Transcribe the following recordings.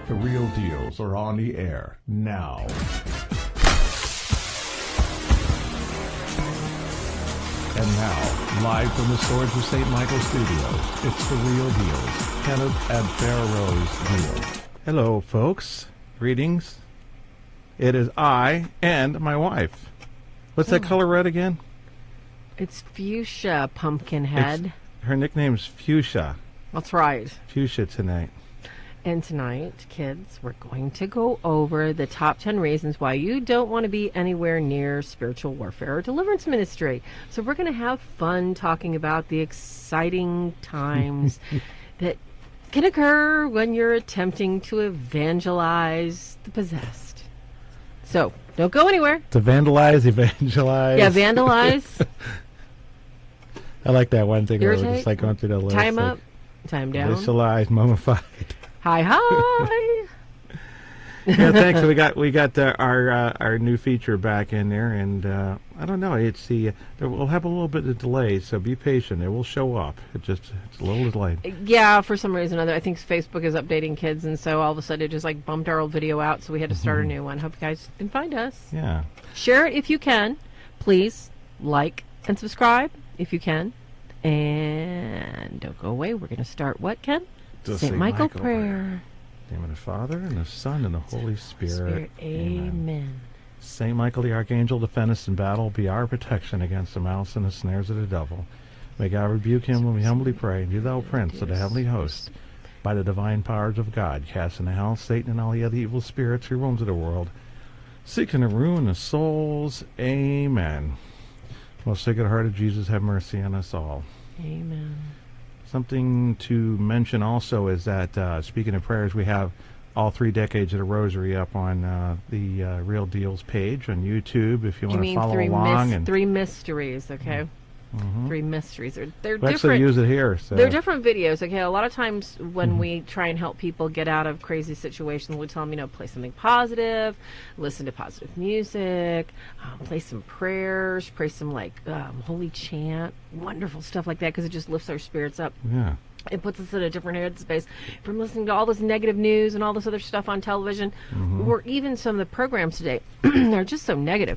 The real deals are on the air now. And now, live from the Swords of St. Michael Studios, it's The Real Deals, Kenneth and Farah's Deel. Hello, folks. Greetings. It is I and my wife. What's that color red again? It's Fuchsia, Pumpkinhead. Her nickname's Fuchsia. That's right. Fuchsia tonight. And tonight, kids, we're going to go over the top 10 reasons why you don't want to be anywhere near spiritual warfare or deliverance ministry. So we're going to have fun talking about the exciting times that can occur when you're attempting to evangelize the possessed. So don't go anywhere. To vandalize, evangelize. Yeah, vandalize. I like that one thing where Irritate, we're just like going through the list. Time like, up, time down. Initialize, mummified. Hi, hi. Yeah, thanks. We got our new feature back in there, and I don't know. It's we'll have a little bit of delay, so be patient. It will show up. It's a little delayed. Yeah, for some reason or other, I think Facebook is updating kids, and so all of a sudden it just like bumped our old video out, so we had to start a new one. Hope you guys can find us. Yeah. Share it if you can. Please like and subscribe if you can, and don't go away. We're going to start what, Ken? The St. Michael prayer. In the name of the Father, and the Son, and the Holy Spirit. Amen. Saint Michael the Archangel, defend us in battle, be our protection against the malice and the snares of the devil. May God rebuke him when we humbly pray. And do thou, Prince of the heavenly host, by the divine powers of God, cast into hell Satan and all the other evil spirits who roam to the world, seeking to ruin the souls. Amen. Most Sacred Heart of Jesus, have mercy on us all. Amen. Something to mention also is that, speaking of prayers, we have all 3 decades of the Rosary up on the Real Deals page on YouTube if you want to follow along. 3 mysteries, okay? 3 mysteries. They're we different. actually use it here. So. They're different videos, okay? A lot of times when we try and help people get out of crazy situations, we tell them, play something positive, listen to positive music, play some prayers, pray some, holy chant, wonderful stuff like that, because it just lifts our spirits up. Yeah. It puts us in a different headspace from listening to all this negative news and all this other stuff on television, or even some of the programs today are just so negative.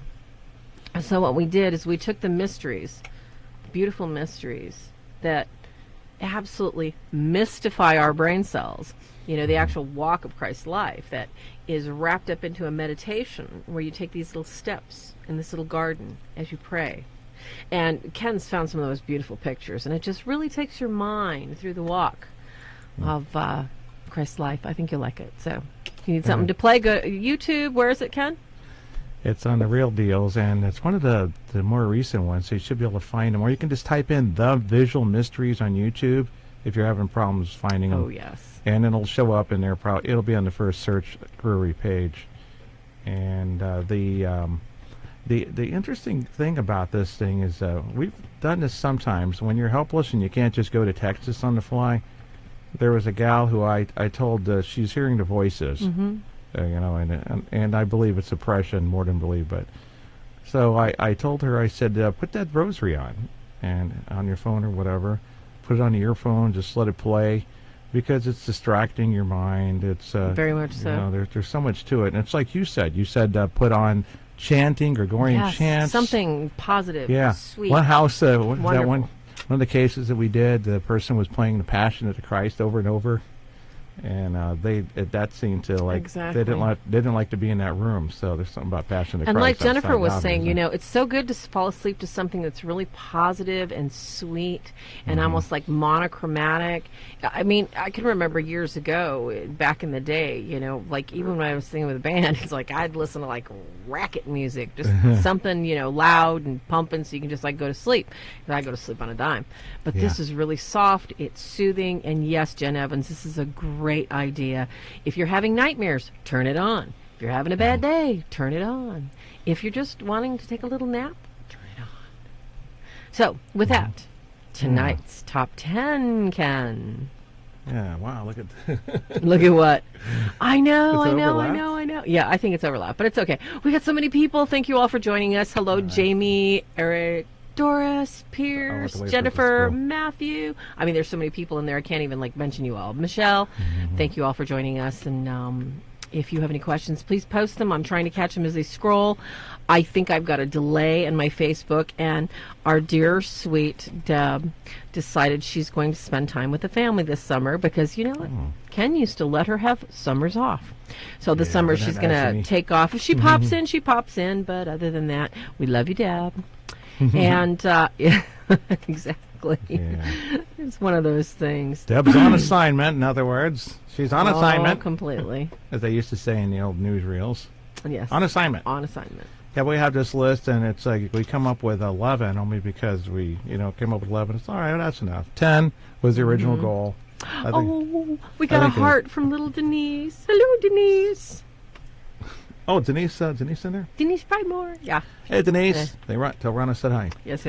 So what we did is we took the mysteries, beautiful mysteries that absolutely mystify our brain cells. The actual walk of Christ's life that is wrapped up into a meditation where you take these little steps in this little garden as you pray. And Ken's found some of those beautiful pictures, and it just really takes your mind through the walk of Christ's life. I think you'll like it. So if you need something to play, go to YouTube. Where is it, Ken? It's on the Real Deals, and it's one of the more recent ones, so you should be able to find them. Or you can just type in The Visual Mysteries on YouTube if you're having problems finding them. Oh, yes. And it'll show up in there. It'll be on the first search query page. And the interesting thing about this thing is we've done this sometimes. When you're helpless and you can't just go to text this on the fly, there was a gal who I told she's hearing the voices. And I believe it's oppression more than believe, but so I told her, I said, put that rosary on your phone or whatever, put it on the earphone, just let it play, because it's distracting your mind. It's very much so. There's so much to it, and it's like you said put on chanting, Gregorian chants, something positive, sweet. One house, one of the cases that we did, the person was playing the Passion of the Christ over and over. And that seemed to they didn't like to be in that room. So there's something about Passion of the Christ. And like Jennifer was saying, it's so good to fall asleep to something that's really positive and sweet and almost like monochromatic. I mean, I can remember years ago, back in the day, even when I was singing with a band, it's like I'd listen to racket music, just something loud and pumping, so you can just go to sleep. And I go to sleep on a dime. But this is really soft. It's soothing, and yes, Jen Evans, this is a great idea. If you're having nightmares, turn it on. If you're having a bad day, turn it on. If you're just wanting to take a little nap, turn it on. So, with that, tonight's top 10, Ken. Yeah, wow, look at Look at what? I know. Yeah, I think it's overlap, but it's okay. We got so many people. Thank you all for joining us. Hello, Jamie, Eric, Doris, Pierce, Jennifer, Matthew. I mean, there's so many people in there. I can't even mention you all. Michelle, thank you all for joining us. And if you have any questions, please post them. I'm trying to catch them as they scroll. I think I've got a delay in my Facebook, and our dear, sweet Deb decided she's going to spend time with the family this summer because, you know what? Ken used to let her have summers off. So the summer she's going to take off. If she pops in, she pops in. But other than that, we love you, Deb. And, yeah, exactly. Yeah. It's one of those things. Deb's on assignment, in other words. She's on assignment. Completely. As they used to say in the old newsreels. Yes. On assignment. On assignment. Yeah, we have this list, and it's like we come up with 11, only because we, came up with 11. It's all right, that's enough. 10 was the original goal. We got a heart from little Denise. Hello, Denise. Oh, Denise in there? Denise Primore. Yeah. Hey, Denise. Tell Ronna said hi. Yes.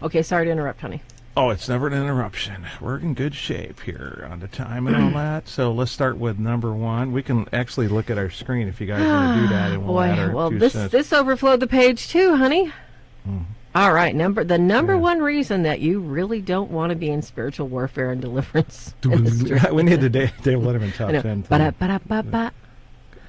Okay, sorry to interrupt, honey. Oh, it's never an interruption. We're in good shape here on the time and all that. So let's start with number 1. We can actually look at our screen if you guys want to do that. And we'll add our this overflowed the page too, honey. All right, the number one reason that you really don't want to be in spiritual warfare and deliverance ministry. We need the Dave Letterman top 10. Ba-da-ba-da-ba-ba.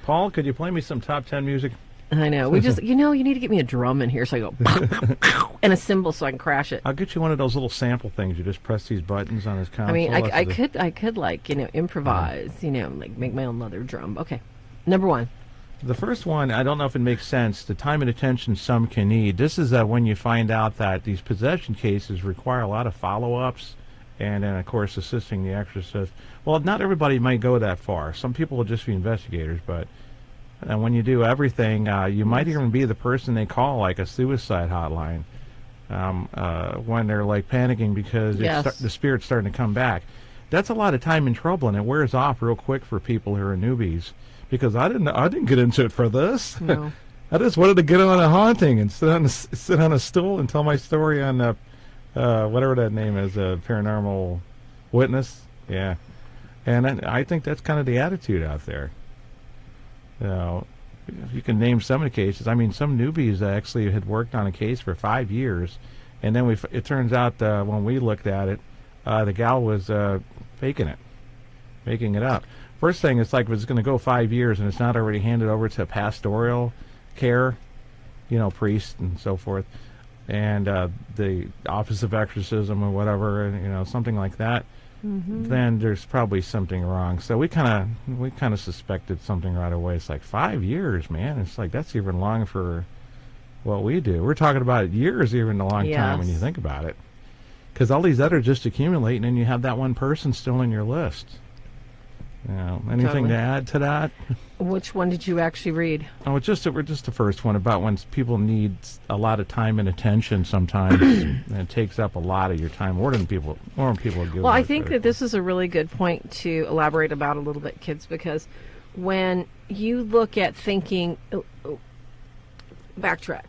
Paul, could you play me some top 10 music? I know. We just, you need to get me a drum in here so I go, pow, pow, pow, and a cymbal so I can crash it. I'll get you one of those little sample things. You just press these buttons on his console. I mean, I could improvise, make my own leather drum. Okay. Number 1. The first one, I don't know if it makes sense. The time and attention some can need. This is when you find out that these possession cases require a lot of follow-ups and then, of course, assisting the exorcist. Well, not everybody might go that far. Some people will just be investigators, but... And when you do everything, you might even be the person they call, like a suicide hotline, when they're panicking because the spirit's starting to come back. That's a lot of time and trouble, and it wears off real quick for people who are newbies. Because I didn't get into it for this. No. I just wanted to get on a haunting and sit on a stool and tell my story on whatever that name is, Paranormal Witness. Yeah, and I think that's kind of the attitude out there. You can name some of the cases. I mean, some newbies actually had worked on a case for 5 years, and then it turns out when we looked at it, the gal was making it up. First thing, it's if it's going to go 5 years and it's not already handed over to pastoral care, priest and so forth, and the Office of Exorcism or whatever, something like that. Then there's probably something wrong. So we kind of suspected something right away. It's 5 years, man. It's that's even long for what we do. We're talking about years, even a long time when you think about it. Because all these others just accumulate, and then you have that one person still in your list. Anything to add to that? Which one did you actually read? Oh, it's just the first one about when people need a lot of time and attention sometimes, and it takes up a lot of your time, more than people give. Well, I think that this is a really good point to elaborate about a little bit, kids, because when you look at thinking, backtrack.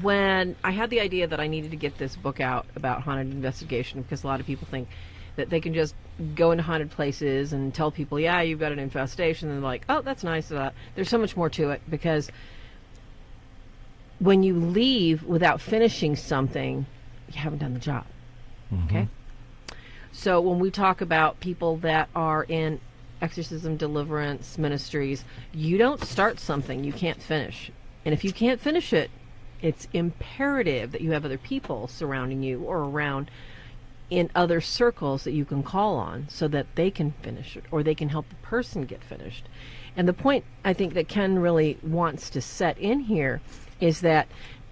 When I had the idea that I needed to get this book out about haunted investigation, because a lot of people think that they can just go into haunted places and tell people, yeah, you've got an infestation, and they're like, oh, that's nice. There's so much more to it, because when you leave without finishing something, you haven't done the job. Okay? So when we talk about people that are in exorcism, deliverance ministries, you don't start something you can't finish. And if you can't finish it, it's imperative that you have other people surrounding you or around in other circles that you can call on so that they can finish it or they can help the person get finished. And the point I think that Ken really wants to set in here is that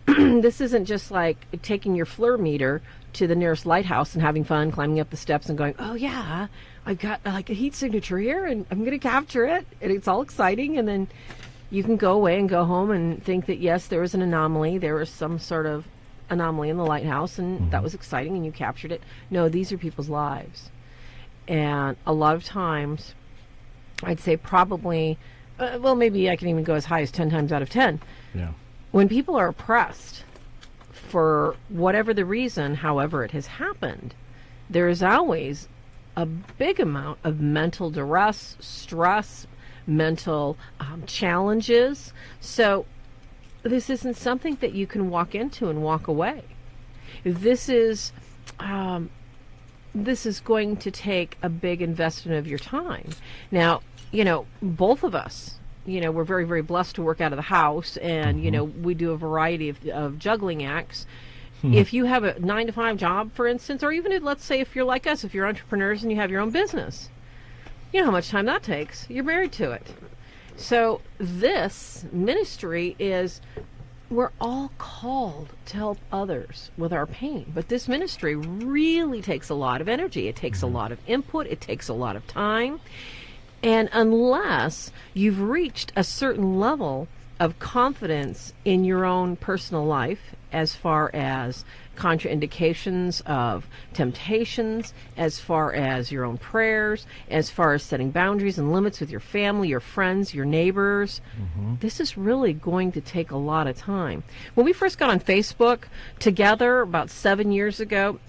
this isn't just like taking your FLIR meter to the nearest lighthouse and having fun climbing up the steps and going, oh yeah, I've got a heat signature here and I'm going to capture it, and it's all exciting, and then you can go away and go home and think that yes, there was an anomaly, there was some sort of anomaly in the lighthouse, and that was exciting and you captured it. No, these are people's lives. And a lot of times, I'd say probably, maybe I can even go as high as 10 times out of 10. Yeah. When people are oppressed for whatever the reason, however it has happened, there is always a big amount of mental duress, stress, mental challenges. So this isn't something that you can walk into and walk away. This is going to take a big investment of your time. Now, both of us, we're very, very blessed to work out of the house, and, we do a variety of juggling acts. If you have a 9-to-5 job, for instance, or even let's say if you're like us, if you're entrepreneurs and you have your own business, you know how much time that takes. You're married to it. So this ministry is, we're all called to help others with our pain. But this ministry really takes a lot of energy. It takes a lot of input. It takes a lot of time. And unless you've reached a certain level of confidence in your own personal life, as far as contraindications of temptations, as far as your own prayers, as far as setting boundaries and limits with your family, your friends, your neighbors, this is really going to take a lot of time. When we first got on Facebook together about 7 years ago,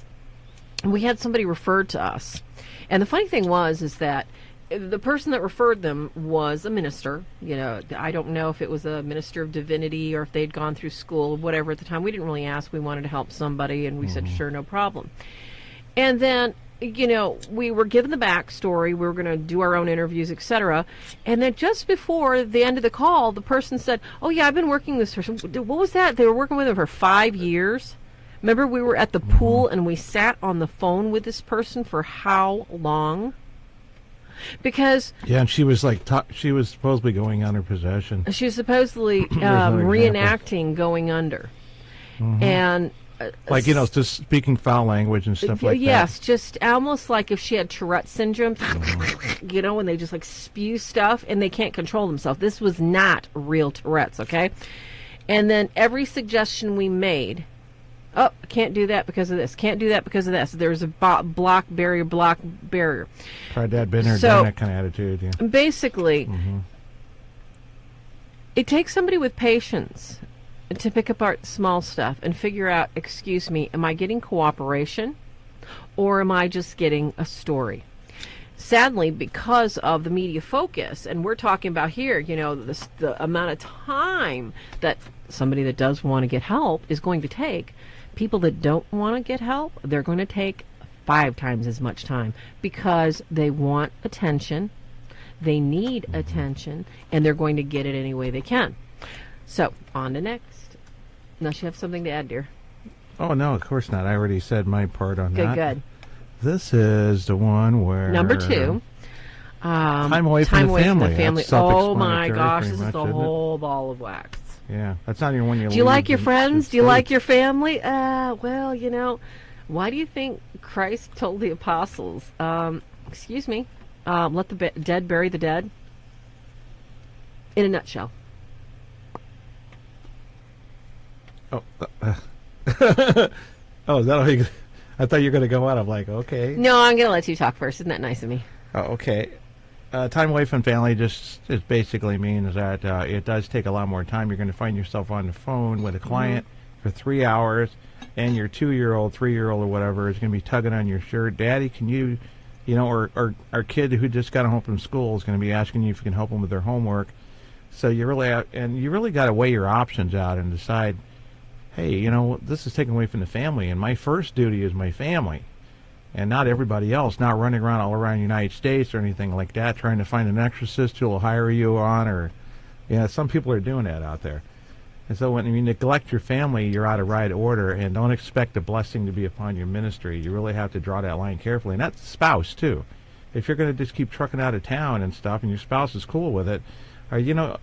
we had somebody referred to us. And the funny thing is that the person that referred them was a minister. I don't know if it was a minister of divinity or if they'd gone through school or whatever at the time. We didn't really ask. We wanted to help somebody, and we said, sure, no problem. And then, we were given the backstory. We were going to do our own interviews, etc. And then just before the end of the call, the person said, oh, yeah, I've been working with this person. What was that? They were working with him for 5 years. Remember, we were at the pool, and we sat on the phone with this person for how long? Because and she was she was supposedly going under possession. She was supposedly reenacting going under, and just speaking foul language and stuff like that. Yes, just almost like if she had Tourette syndrome, and they just spew stuff and they can't control themselves. This was not real Tourette's, okay? And then every suggestion we made. Oh, can't do that because of this. Can't do that because of this. There's a block barrier. Tried that, been there, done that kind of attitude. Yeah. Basically, it takes somebody with patience to pick apart small stuff and figure out, excuse me, am I getting cooperation or am I just getting a story? Sadly, because of the media focus, and we're talking about here, the amount of time that somebody that does want to get help is going to take. People that don't want to get help, they're going to take 5 times as much time because they want attention, they need attention, and they're going to get it any way they can. So, on to next. Unless you have something to add, dear. Oh, no, of course not. I already said my part on that. Good. This is the one where... Number 2. Time away from the family. Oh, my gosh, this is the whole ball of wax. Yeah, that's not even when you Do you like your friends? Do you like your family? Well, why do you think Christ told the apostles, excuse me, let the dead bury the dead? In a nutshell. Oh, is that how you... I thought you were going to go out. I'm like, okay. No, I'm going to let you talk first. Isn't that nice of me? Oh, okay. Time away from family just basically means that it does take a lot more time. You're going to find yourself on the phone with a client for 3 hours, and your 2-year-old, 3-year-old, or whatever is going to be tugging on your shirt. Daddy, can you, or our kid who just got home from school is going to be asking you if you can help them with their homework. So you really got to weigh your options out and decide, hey, this is taken away from the family, and my first duty is my family. And not everybody else, not running around all around the United States or anything like that, trying to find an exorcist who will hire you on, or, some people are doing that out there. And so when you neglect your family, you're out of right order, and don't expect a blessing to be upon your ministry. You really have to draw that line carefully. And that's the spouse, too. If you're going to just keep trucking out of town and stuff, and your spouse is cool with it,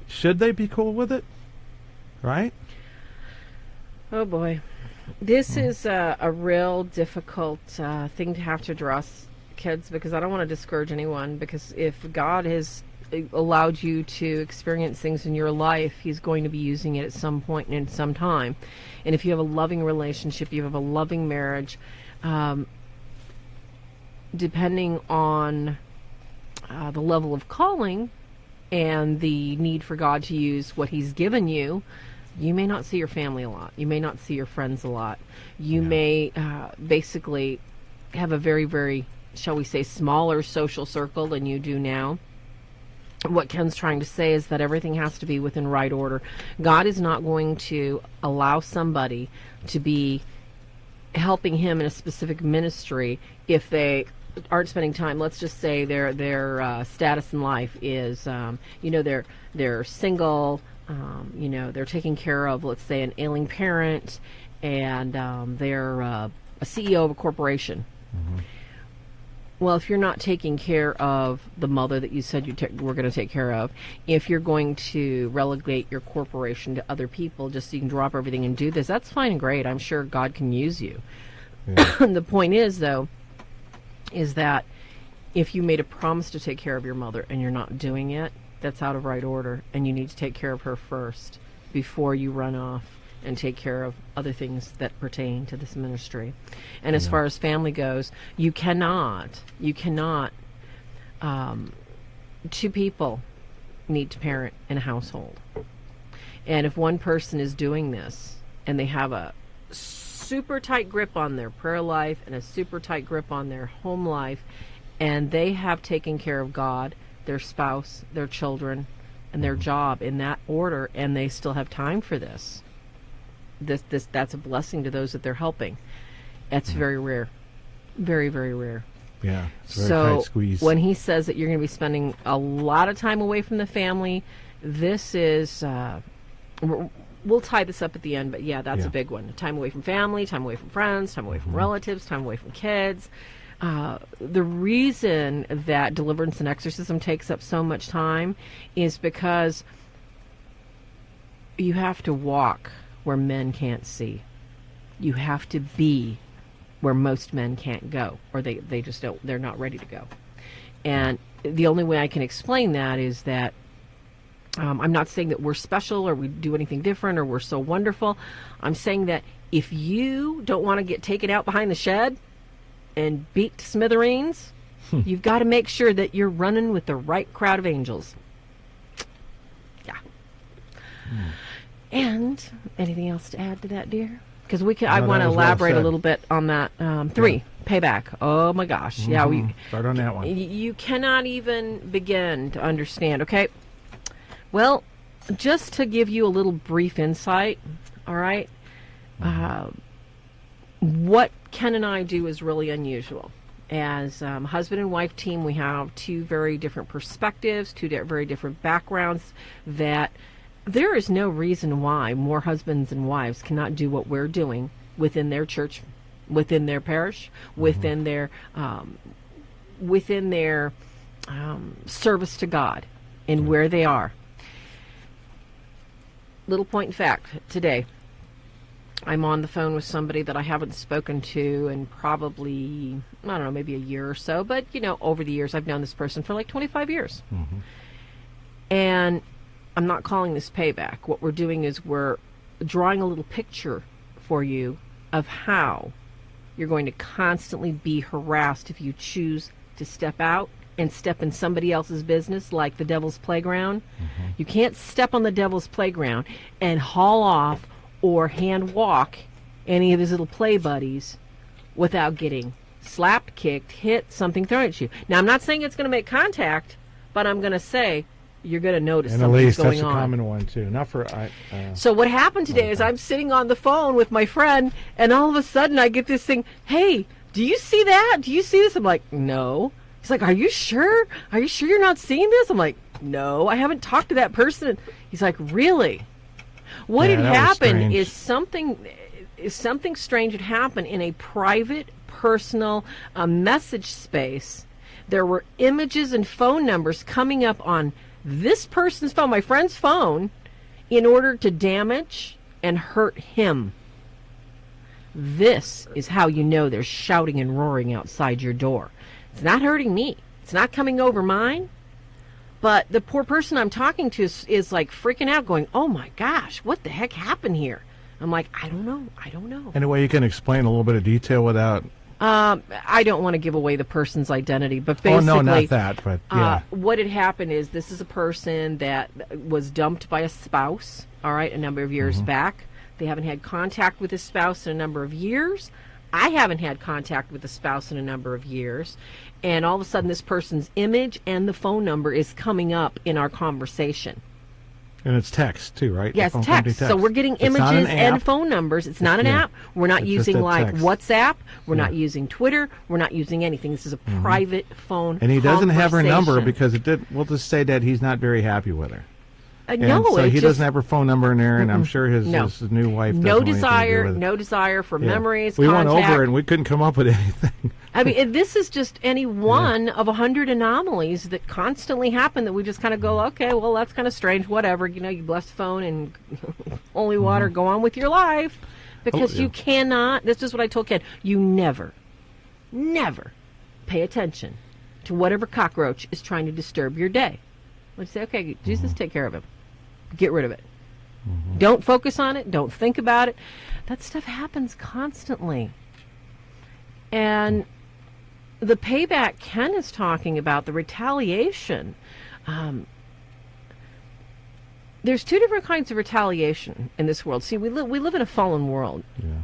should they be cool with it? Right? Oh, boy. This is a real difficult thing to have to address, kids, because I don't want to discourage anyone, because if God has allowed you to experience things in your life, He's going to be using it at some point and at some time. And if you have a loving relationship, you have a loving marriage, depending on the level of calling and the need for God to use what He's given you, you may not see your family a lot. You may not see your friends a lot. You may basically have a very, very, shall we say, smaller social circle than you do now. what Ken's trying to say is that everything has to be within right order. God is not going to allow somebody to be helping him in a specific ministry if they aren't spending time. Let's just say their status in life is, they're single, they're taking care of, let's say, an ailing parent, and they're a CEO of a corporation. Mm-hmm. Well, if you're not taking care of the mother that you said you were going to take care of, if you're going to relegate your corporation to other people just so you can drop everything and do this, that's fine and great. I'm sure God can use you. Yeah. The point is, though, is that if you made a promise to take care of your mother and you're not doing it, that's out of right order, and you need to take care of her first before you run off and take care of other things that pertain to this ministry. And as far as family goes, you cannot, two people need to parent in a household. And if one person is doing this and they have a super tight grip on their prayer life and a super tight grip on their home life, and they have taken care of God, their spouse, their children, and their job in that order, and they still have time for this, that's a blessing to those that they're helping. That's very rare. Very, very rare. Yeah, it's a very tight squeeze. When he says that you're going to be spending a lot of time away from the family, this is, we'll tie this up at the end, but that's a big one. Time away from family, time away from friends, time away from relatives, time away from kids. The reason that deliverance and exorcism takes up so much time is because you have to walk where men can't see. You have to be where most men can't go, or they just don't, they're not ready to go. And the only way I can explain that is that I'm not saying that we're special or we do anything different or we're so wonderful. I'm saying that if you don't want to get taken out behind the shed and beat to smithereens, you've got to make sure that you're running with the right crowd of angels. Yeah. And anything else to add to that, dear? Because I want to elaborate a little bit on that. 3, payback. Oh my gosh. Mm-hmm. Yeah, start on that one. You cannot even begin to understand. Okay. Well, just to give you a little brief insight, all right, what Ken and I do is really unusual. As husband and wife team, we have 2 very different perspectives, 2 very different backgrounds, that there is no reason why more husbands and wives cannot do what we're doing within their church, within their parish, within their service to God and where they are. Little point in fact, today I'm on the phone with somebody that I haven't spoken to in probably, I don't know, maybe a year or so, but over the years I've known this person for like 25 years. And I'm not calling this payback. What we're doing is we're drawing a little picture for you of how you're going to constantly be harassed if you choose to step out and step in somebody else's business, like the devil's playground. You can't step on the devil's playground and haul off or hand walk any of his little play buddies without getting slapped, kicked, hit, something thrown at you. Now, I'm not saying it's going to make contact, but I'm going to say you're going to notice something's going on. That's a common one, too. Not for... So what happened today is I'm sitting on the phone with my friend, and all of a sudden I get this thing, hey, do you see that? Do you see this? I'm like, no. He's like, are you sure? Are you sure you're not seeing this? I'm like, no, I haven't talked to that person. He's like, really? What had happened is something strange had happened in a private, personal message space. There were images and phone numbers coming up on this person's phone, my friend's phone, in order to damage and hurt him. This is how you know there's shouting and roaring outside your door. It's not hurting me. It's not coming over mine. But the poor person I'm talking to is like freaking out, going, oh my gosh, what the heck happened here? I'm like, I don't know. Any way you can explain a little bit of detail without... I don't want to give away the person's identity, but basically... Oh, no, not that, but yeah. What had happened is this is a person that was dumped by a spouse, all right, a number of years back. They haven't had contact with his spouse in a number of years. I haven't had contact with the spouse in a number of years, and all of a sudden this person's image and the phone number is coming up in our conversation. And it's text too, right? Yes, text. So we're getting images and phone numbers. It's not an app. We're not using like WhatsApp. We're not using Twitter. We're not using anything. This is a private phone. And he doesn't have her number because it did. We'll just say that he's not very happy with her. No, so he doesn't have her phone number in there, and I'm sure his new wife doesn't no want desire, anything to do with it. no desire for memories. We contact. went over it and we couldn't come up with anything. I mean, this is just any one of 100 anomalies that constantly happen that we just kind of go, okay, well, that's kind of strange. Whatever, you bless the phone and holy water, go on with your life, because you cannot. This is what I told Ken. You never pay attention to whatever cockroach is trying to disturb your day. Let's say, okay, Jesus, take care of him. Get rid of it. Don't focus on it. Don't think about it. That stuff happens constantly. And the payback Ken is talking about, the retaliation, there's two different kinds of retaliation in this world. See, we live in a fallen world. Yeah.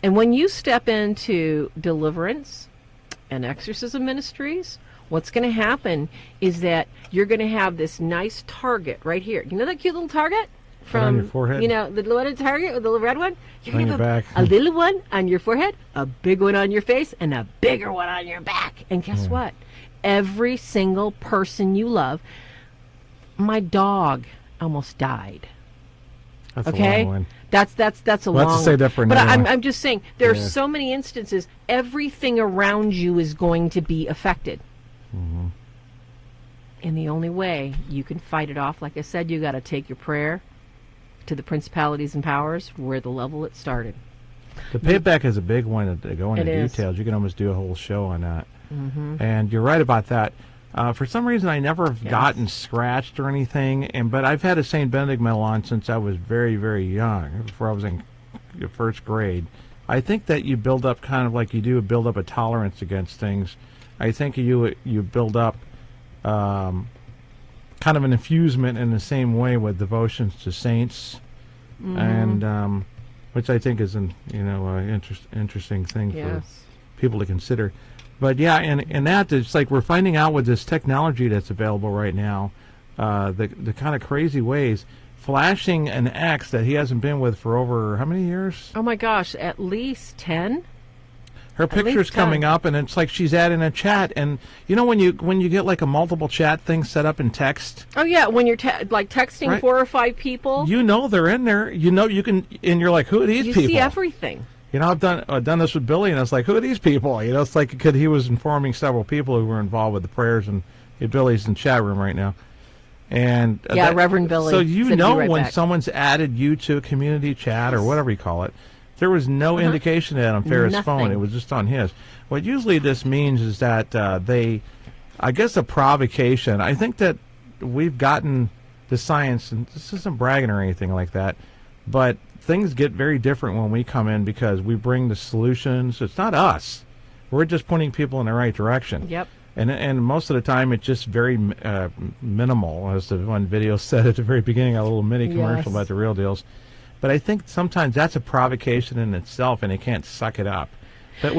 And when you step into deliverance and exorcism ministries, what's going to happen is that you're going to have this nice target right here. You know that cute little target? On your forehead? The little target with the little red one? You're on going your to have back. a little one on your forehead, a big one on your face, and a bigger one on your back. And guess what? Every single person you love. My dog almost died. That's okay? a long one. That's a long Let's say that for But another one. I'm just saying, there are so many instances, everything around you is going to be affected. And the only way you can fight it off, like I said, you got to take your prayer to the principalities and powers where the level it started. The payback is a big one to go into It is. details. You can almost do a whole show on that. And you're right about that. For some reason, I never have gotten scratched or anything, but I've had a St. Benedict medal on since I was very, very young, before I was in first grade. I think that you build up kind of like you do build up a tolerance against things. I think you build up kind of an infusement in the same way with devotions to saints, and which I think is an interesting thing for people to consider. But yeah, and that it's like we're finding out with this technology that's available right now, the kind of crazy ways, flashing an ex that he hasn't been with for over how many years? Oh my gosh, at least 10. Her picture's coming up, and it's like she's adding a chat. And you know when you get like a multiple chat thing set up in text. Oh yeah, when you're texting Right. 4 or 5 people, You know they're in there. You know you can, and you're like, who are these you people? see everything. You know, I've done this with Billy, and it's like, who are these people? You know, it's like he was informing several people who were involved with the prayers, and Billy's in the chat room right now. And Reverend Billy. So you said know be right when back. someone's added you to a community chat or whatever you call it, there was no indication of that on Farah's phone. Nothing. It was just on his. What usually this means is that I guess a provocation. I think that we've gotten the science, and this isn't bragging or anything like that, but things get very different when we come in because we bring the solutions. It's not us. We're just pointing people in the right direction. Yep. And most of the time it's just very minimal, as the one video said at the very beginning, a little mini commercial about the real deals. But I think sometimes that's a provocation in itself, and they can't suck it up. But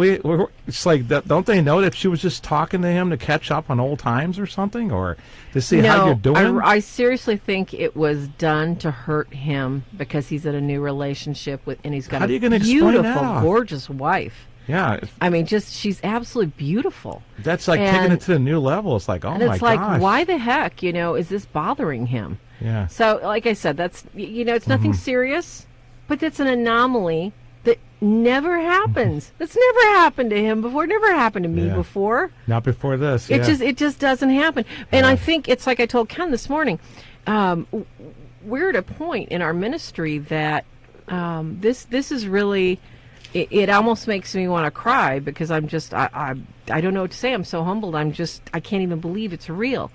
it's like, don't they know that she was just talking to him to catch up on old times or something, or to see how you're doing? I seriously think it was done to hurt him because he's in a new relationship with, and he's got How are you a gonna explain that beautiful, off? gorgeous wife. Yeah, I mean, she's absolutely beautiful. that's like taking it to a new level. It's like, oh and my it's like, gosh. why the heck, is this bothering him? Yeah. So, like I said, that's, it's nothing serious, but that's an anomaly that never happens. That's never happened to him before. It never happened to me before. Not before this. It just doesn't happen. And I think it's like I told Ken this morning. We're at a point in our ministry that this is really. It almost makes me want to cry because I'm just I don't know what to say. I'm so humbled. I can't even believe it's real.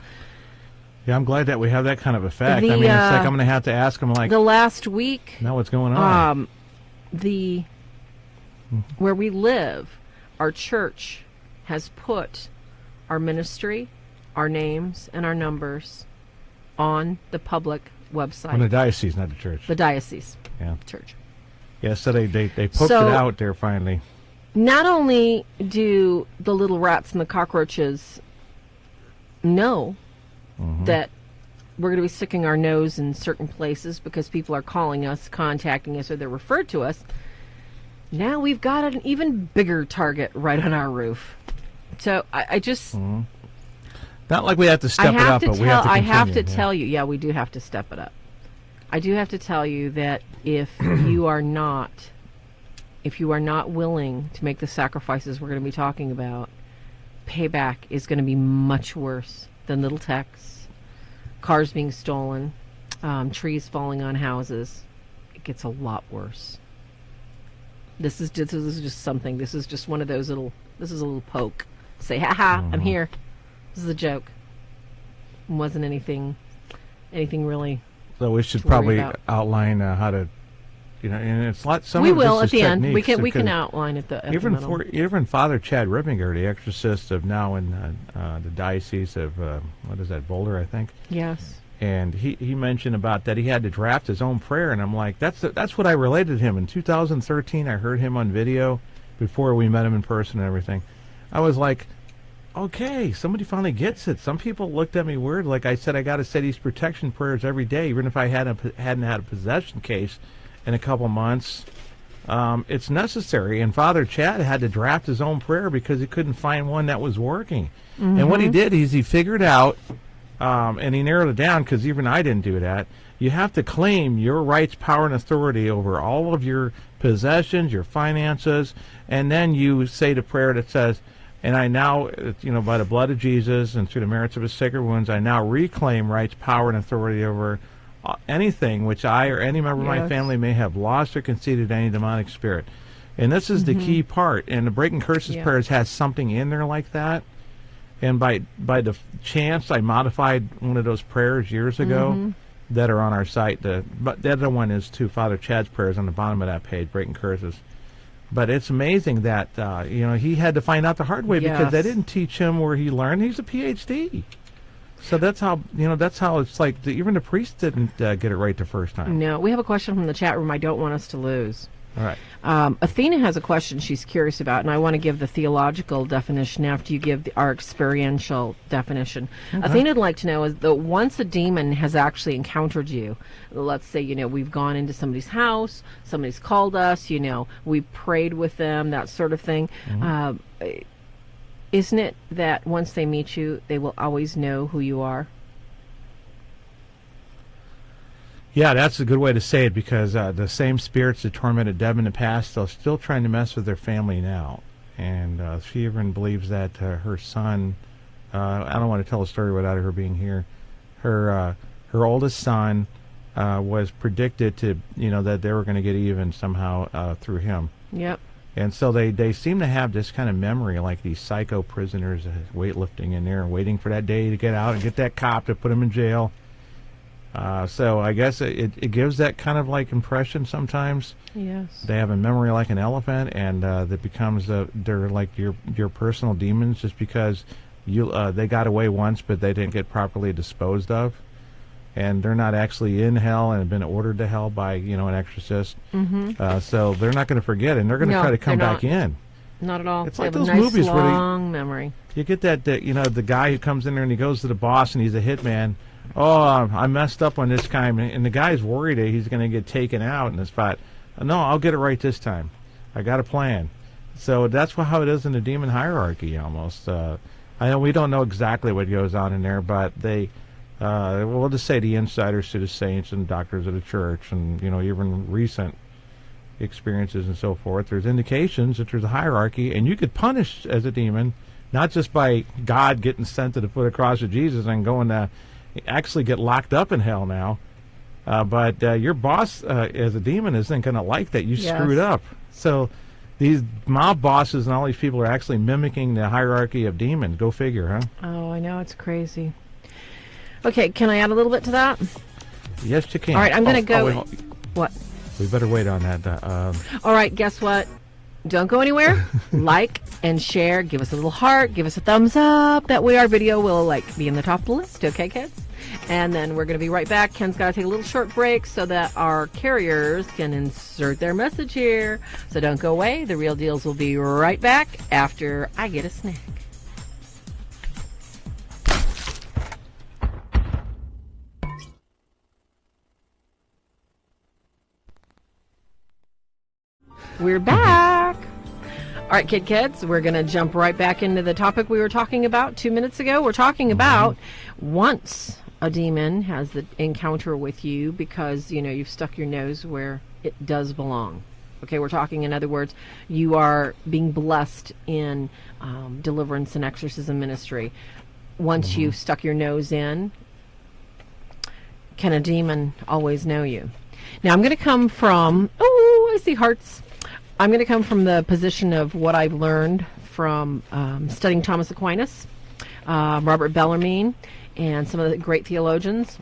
Yeah, I'm glad that we have that kind of effect. I mean, it's like I'm going to have to ask him, like, the last week. now what's going on? Where we live, our church has put our ministry, our names, and our numbers on the public website. On the diocese, not the church. The diocese Yeah. church. Yeah, so they poked it out there finally. not only do the little rats and the cockroaches know that we're going to be sticking our nose in certain places because people are calling us, contacting us, or they're referred to us, now we've got an even bigger target right on our roof. So I just... Not like we have to step it up, but we have to continue. I have to tell you, yeah, we do have to step it up. I do have to tell you that if you are not willing to make the sacrifices we're going to be talking about, payback is going to be much worse than little texts, cars being stolen, trees falling on houses. It gets a lot worse. This is just something. This is just one of those little. This is a little poke. Say, ha, I'm here. This is a joke. It wasn't anything really. So we should probably outline how to, and it's like some. We of will this at the end. We techniques, can outline it. Even Father Chad Rippinger, the exorcist of now in the diocese of Boulder, I think. Yes. And he mentioned about that he had to draft his own prayer, and I'm like, that's what I related to him in 2013. I heard him on video before we met him in person and everything. I was like, okay, somebody finally gets it. Some people looked at me weird. Like I said, I got to say these protection prayers every day, even if I hadn't had a possession case in a couple months. It's necessary. And Father Chad had to draft his own prayer because he couldn't find one that was working. And what he did is he figured out, and he narrowed it down because even I didn't do that. You have to claim your rights, power, and authority over all of your possessions, your finances, and then you say the prayer that says, and I now, by the blood of Jesus and through the merits of his sacred wounds, I now reclaim rights, power, and authority over anything which I or any member of my family may have lost or conceded to any demonic spirit. And this is the key part. And the Breaking Curses prayers has something in there like that. And by the chance, I modified one of those prayers years ago that are on our site. But the other one is too, Father Chad's prayers on the bottom of that page, Breaking Curses. But it's amazing that he had to find out the hard way because they didn't teach him where he learned. He's a PhD, so that's how it's like. Even the priest didn't get it right the first time. No, we have a question from the chat room. I don't want us to lose. All right. Athena has a question she's curious about, and I want to give the theological definition after you give our experiential definition. Okay. Athena would like to know is that once a demon has actually encountered you, let's say, we've gone into somebody's house, somebody's called us, we prayed with them, that sort of thing. Isn't it that once they meet you, they will always know who you are? Yeah, that's a good way to say it because the same spirits that tormented Deb in the past, they're still trying to mess with their family now. And she even believes that her son, I don't want to tell a story without her being here, her oldest son was predicted to, that they were going to get even somehow through him. Yep. And so they seem to have this kind of memory, like these psycho prisoners weightlifting in there and waiting for that day to get out and get that cop to put them in jail. So I guess it gives that kind of like impression sometimes. Yes. They have a memory like an elephant, and that becomes they're like your personal demons just because they got away once, but they didn't get properly disposed of, and they're not actually in hell and have been ordered to hell by an exorcist. So they're not going to forget, and they're going to try to come back in. Not at all. It's like they those have a nice movies long memory. You get that the guy who comes in there and he goes to the boss and he's a hitman. Oh, I messed up on this time, and the guy's worried that he's going to get taken out in this fight. No, I'll get it right this time. I got a plan. So that's how it is in the demon hierarchy, almost. I know we don't know exactly what goes on in there, but we'll just say the insiders to the saints and doctors of the church, and even recent experiences and so forth. There's indications that there's a hierarchy, and you could punish as a demon, not just by God getting sent to the foot of the cross of Jesus and going to actually get locked up in hell now, but your boss as a demon isn't going to like that you screwed up. So these mob bosses and all these people are actually mimicking the hierarchy of demons. Go figure, huh? Oh, I know, it's crazy. Okay, can I add a little bit to that? Yes, you can. All right, I'm going to go. What? We better wait on that. All right, guess what? Don't go anywhere. Like and share. Give us a little heart. Give us a thumbs up. That way our video will be in the top of the list. Okay, kids? And then we're going to be right back. Ken's got to take a little short break so that our carriers can insert their message here. So don't go away. The Real Deals will be right back after I get a snack. We're back. All right, kids, we're going to jump right back into the topic we were talking about 2 minutes ago. We're talking about once a demon has the encounter with you because, you've stuck your nose where it does belong. Okay, we're talking, in other words, you are being blessed in deliverance and exorcism ministry. Once you've stuck your nose in, can a demon always know you? Now, I'm going to come from, I see hearts. I'm going to come from the position of what I've learned from studying Thomas Aquinas, Robert Bellarmine, and some of the great theologians.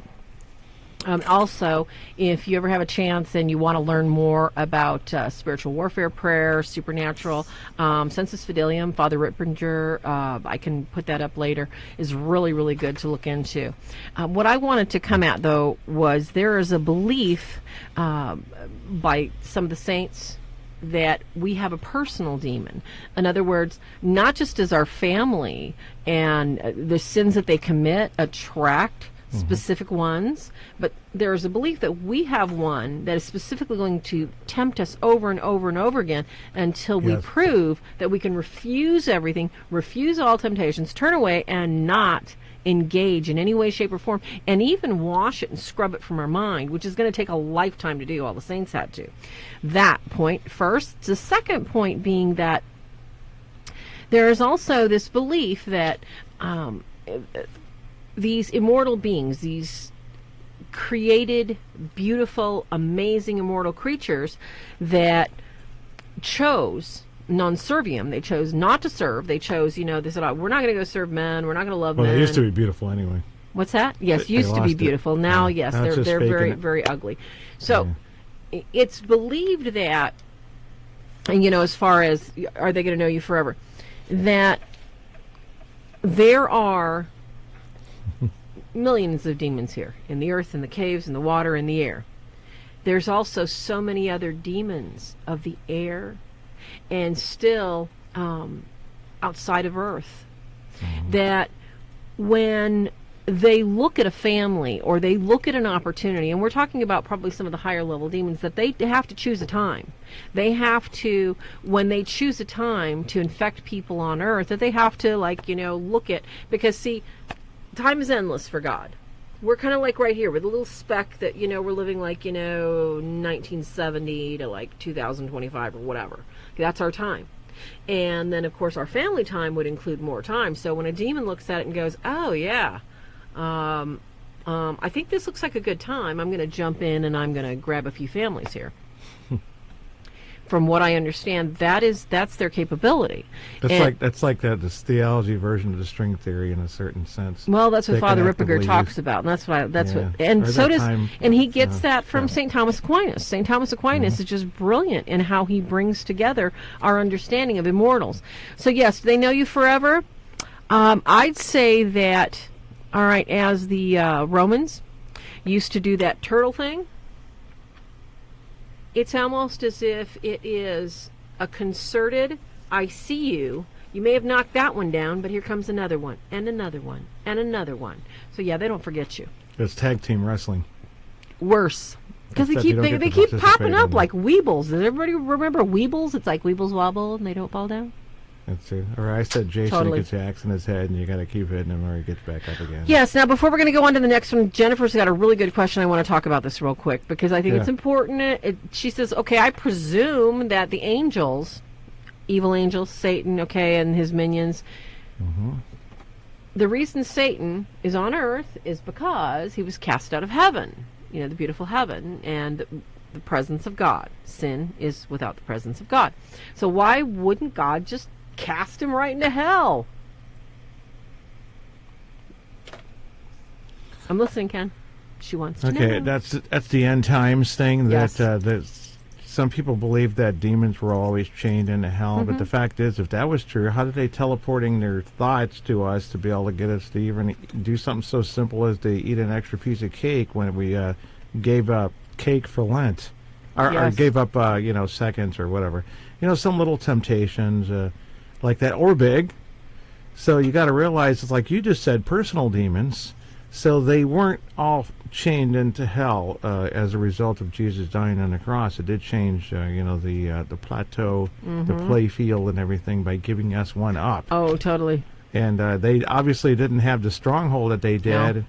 Also, if you ever have a chance and you want to learn more about spiritual warfare prayer, supernatural, Sensus Fidelium, Father Rippinger, I can put that up later, is really, really good to look into. What I wanted to come at, though, was there is a belief by some of the saints that we have a personal demon. In other words, not just as our family and the sins that they commit attract specific ones, but there's a belief that we have one that is specifically going to tempt us over and over and over again until we prove that we can refuse everything, refuse all temptations, turn away, and not engage in any way, shape, or form, and even wash it and scrub it from our mind, which is going to take a lifetime to do. All the saints had to. That point first. The second point being that there is also this belief that these immortal beings, these created, beautiful, amazing, immortal creatures that chose non serviam, they chose not to serve. They chose, they said, we're not going to go serve men. We're not going to love men. Well, they used to be beautiful anyway. What's that? Yes, used to be beautiful. Now, yes, they're very, very ugly. So it's believed that, and as far as are they going to know you forever, that there are millions of demons here in the earth, in the caves, in the water, in the air. There's also so many other demons of the air and still outside of earth that when they look at a family or they look at an opportunity, and we're talking about probably some of the higher level demons, that they have to choose a time. They have to, when they choose a time to infect people on earth, that they have to look at, because see, time is endless for God. We're kind of like right here with a little speck that, we're living 1970 to 2025 or whatever. That's our time. And then, of course, our family time would include more time. So when a demon looks at it and goes, oh, yeah, I think this looks like a good time, I'm going to jump in and I'm going to grab a few families here. From what I understand, that's their capability. That's like this theology version of the string theory in a certain sense. Well, that's what Father Rippinger talks about, and that's what and so does and he gets that from St. Thomas Aquinas. St. Thomas Aquinas is just brilliant in how he brings together our understanding of immortals. So yes, they know you forever. I'd say that, all right, as the Romans used to do that turtle thing. It's almost as if it is a concerted, I see you. You may have knocked that one down, but here comes another one, and another one, and another one. So yeah, they don't forget you. It's tag team wrestling. Worse. Because they keep popping up like Weebles. Does everybody remember Weebles? It's like Weebles wobble and they don't fall down. That's it. Or I said Jason gets axe in his head, and you got to keep hitting him or he gets back up again. Yes. Now, before we're going to go on to the next one, Jennifer's got a really good question. I want to talk about this real quick because I think it's important. She says, okay, I presume that the angels, evil angels, Satan, and his minions, the reason Satan is on earth is because he was cast out of heaven, the beautiful heaven, and the presence of God. Sin is without the presence of God. So why wouldn't God just cast him right into hell? I'm listening, Ken. She wants to know. Okay, that's the end times thing that some people believe that demons were always chained into hell, but the fact is, if that was true, how did they teleporting their thoughts to us to be able to get us to even do something so simple as to eat an extra piece of cake when we gave up cake for Lent, or gave up seconds or whatever, some little temptations like that, or big. So you got to realize, it's like you just said, personal demons. So they weren't all chained into hell as a result of Jesus dying on the cross. It did change, the plateau, the play field, and everything by giving us one up. Oh, totally. And they obviously didn't have the stronghold that they did. No.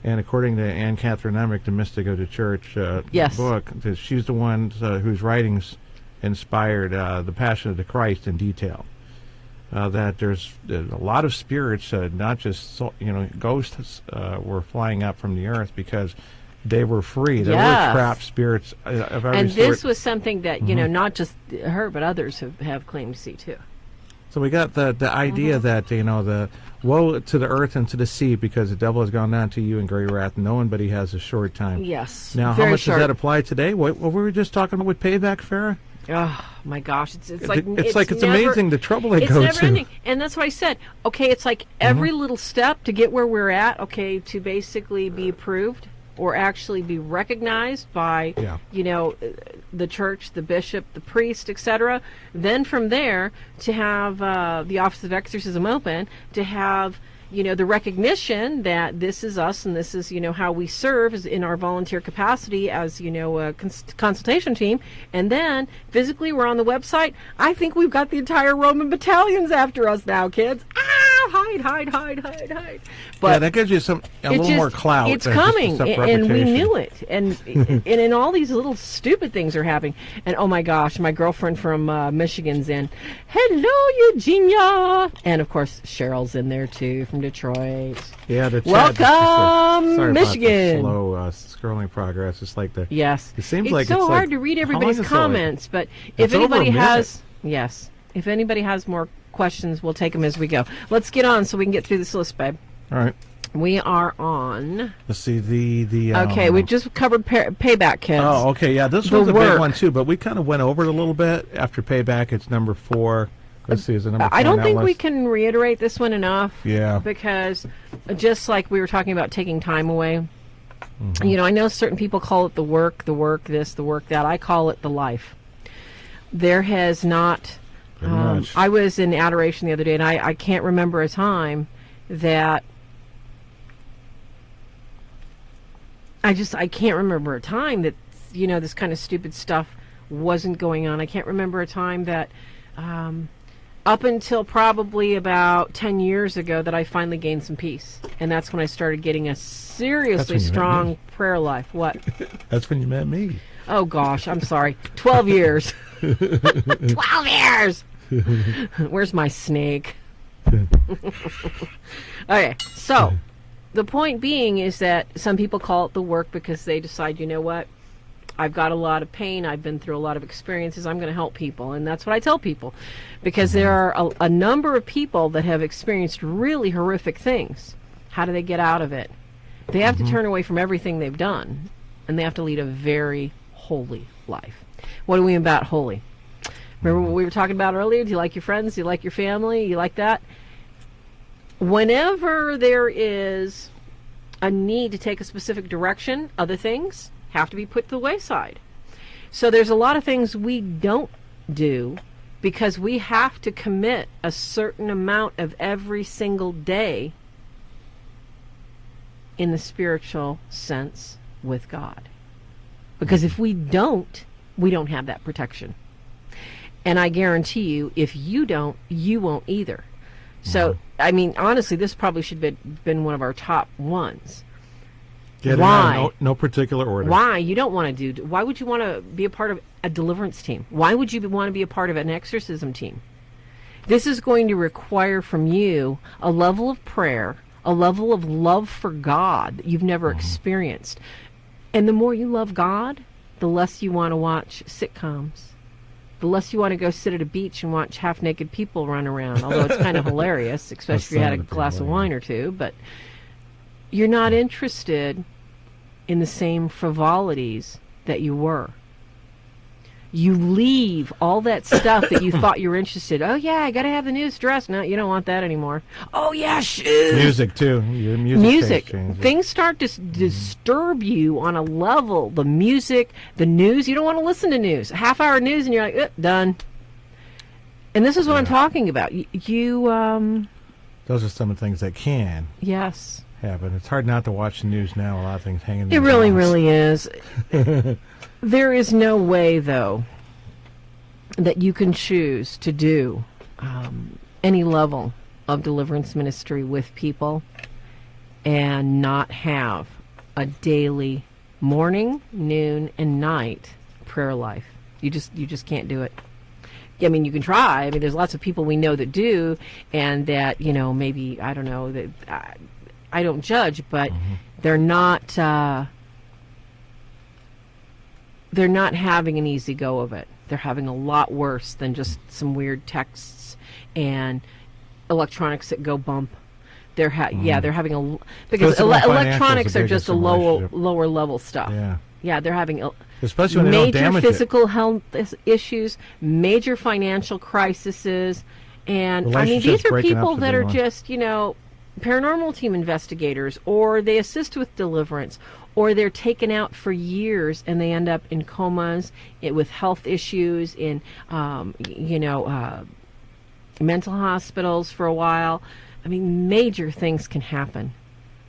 And according to Anne Catherine Emmerich, the Mystic of the Church book, she's the one whose writings inspired the Passion of the Christ in detail. That there's a lot of spirits, not just ghosts, were flying up from the earth because they were free. There were trapped spirits of every and sort. this was something that not just her but others have claimed to see too. So we got the idea that the woe to the earth and to the sea because the devil has gone down to you in great wrath, knowing but he has a short time. Yes. Now, how much does that apply today? What we were just talking about with payback, Farah? Oh my gosh! It's it's amazing the trouble they go to. It's never ending, and that's why I said, okay, it's like every little step to get where we're at. Okay, to basically be approved or actually be recognized by the church, the bishop, the priest, etc. Then from there to have the Office of Exorcism open, to have the recognition that this is us and this is, how we serve as in our volunteer capacity as, a consultation team. And then physically we're on the website. I think we've got the entire Roman battalions after us now, kids. Hide. But that gives you a little more clout. It's coming, and we knew it. And and all these little stupid things are happening. And oh my gosh, my girlfriend from Michigan's in. Hello, Eugenia. And of course, Cheryl's in there too from Detroit. Yeah, the welcome, sorry Michigan. About the slow scrolling progress. It's like It seems it's like so it's hard like, to read everybody's comments. But if anybody has, if anybody has more questions, we'll take them as we go. Let's get on so we can get through this list, babe. All right. We are on. Let's see the. Okay, we just covered payback, kids. Oh, okay, yeah, this was a big one too, but we kind of went over it a little bit. After payback, it's number 4. Let's see, is it number 4? I don't think we can reiterate this one enough. Yeah. Because just like we were talking about taking time away, I know certain people call it the work this, the work that. I call it the life. There has not. I was in adoration the other day, and I can't remember a time that I can't remember a time that this kind of stupid stuff wasn't going on. I can't remember a time that up until probably about 10 years ago that I finally gained some peace, and that's when I started getting a seriously strong prayer life. What? That's when you met me. Oh gosh, I'm sorry. 12 years. 12 years. Where's my snake? Okay, so the point being is that some people call it the work because they decide, what? I've got a lot of pain. I've been through a lot of experiences. I'm going to help people. And that's what I tell people. Because there are a number of people that have experienced really horrific things. How do they get out of it? They have to turn away from everything they've done. And they have to lead a very holy life. What do we mean about holy? Remember what we were talking about earlier? Do you like your friends? Do you like your family? You like that? Whenever there is a need to take a specific direction, other things have to be put to the wayside. So there's a lot of things we don't do because we have to commit a certain amount of every single day in the spiritual sense with God. Because if we don't have that protection. And I guarantee you, if you don't, you won't either. So, I mean, honestly, this probably should have been one of our top ones. Why? No particular order. Why? You don't want to do... Why would you want to be a part of a deliverance team? Why would you want to be a part of an exorcism team? This is going to require from you a level of prayer, a level of love for God that you've never experienced. And the more you love God, the less you want to watch sitcoms. The less you want to go sit at a beach and watch half-naked people run around, although it's kind of hilarious, especially if you had a glass of wine or two. But you're not interested in the same frivolities that you were. You leave all that stuff that you thought you were interested. Oh yeah, I got to have the news dress. No, you don't want that anymore. Oh yeah, shoes. Music too. Your music. Things start to disturb you on a level. The music, the news. You don't want to listen to news. A half-hour news, and you're like, done. And this is what I'm talking about. Those are some of the things that can. Yes. Happen. It's hard not to watch the news now. A lot of things hanging. It really, really is. There is no way, though, that you can choose to do any level of deliverance ministry with people and not have a daily morning, noon, and night prayer life. You just can't do it. I mean, you can try. I mean, there's lots of people we know that do, and that, maybe, I don't know, that I don't judge, but they're not having an easy go of it. They're having a lot worse than just some weird texts and electronics that go bump. They're having because electronics are just a lower level stuff. Yeah, they're having especially when major they don't damage physical health issues, major financial crises, and I mean, these are people that are just paranormal team investigators, or they assist with deliverance, or they're taken out for years and they end up in comas with health issues in mental hospitals for a while. I mean, major things can happen.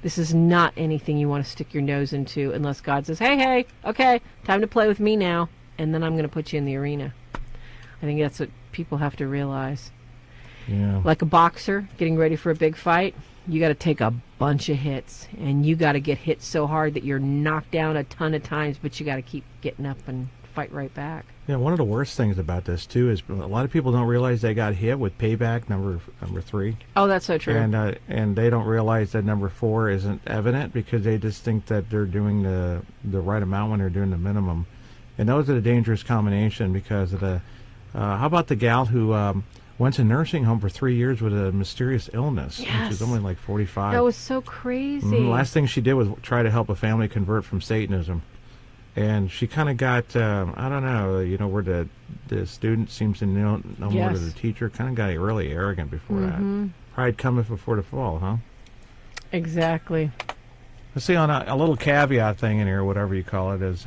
This is not anything you want to stick your nose into unless God says, hey, okay, time to play with me now, and then I'm going to put you in the arena. I think that's what people have to realize. Yeah. Like a boxer getting ready for a big fight, you got to take a bunch of hits, and you got to get hit so hard that you're knocked down a ton of times, but you got to keep getting up and fight right back. Yeah, one of the worst things about this too is a lot of people don't realize they got hit with payback number 3. Oh, that's so true. And they don't realize that number 4 isn't evident because they just think that they're doing the right amount when they're doing the minimum, and those are the dangerous combination because of the. How about the gal who went to nursing home for 3 years with a mysterious illness? Yes. She's only like 45. That was so crazy. The last thing she did was try to help a family convert from Satanism. And she kind of got, I don't know, where the student seems to know more than the teacher. Kind of got really arrogant before that. Pride cometh before the fall, huh? Exactly. Let's see, on a little caveat thing in here, whatever you call it, is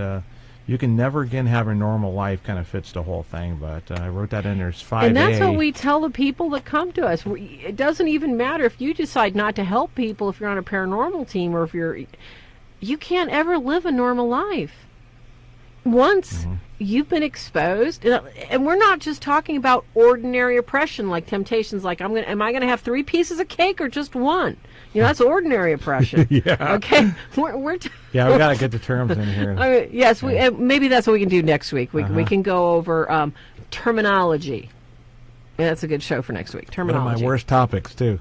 you can never again have a normal life kind of fits the whole thing. But I wrote that in there. It's 5A. And that's what we tell the people that come to us. It doesn't even matter if you decide not to help people if you're on a paranormal team or if you can't ever live a normal life. Once you've been exposed, and we're not just talking about ordinary oppression like temptations, like am I going to have 3 pieces of cake or just one? That's ordinary oppression. Yeah. Okay. We got to get the terms in here. I mean, yes, maybe that's what we can do next week. We can go over terminology. Yeah, that's a good show for next week. Terminology. One of my worst topics too.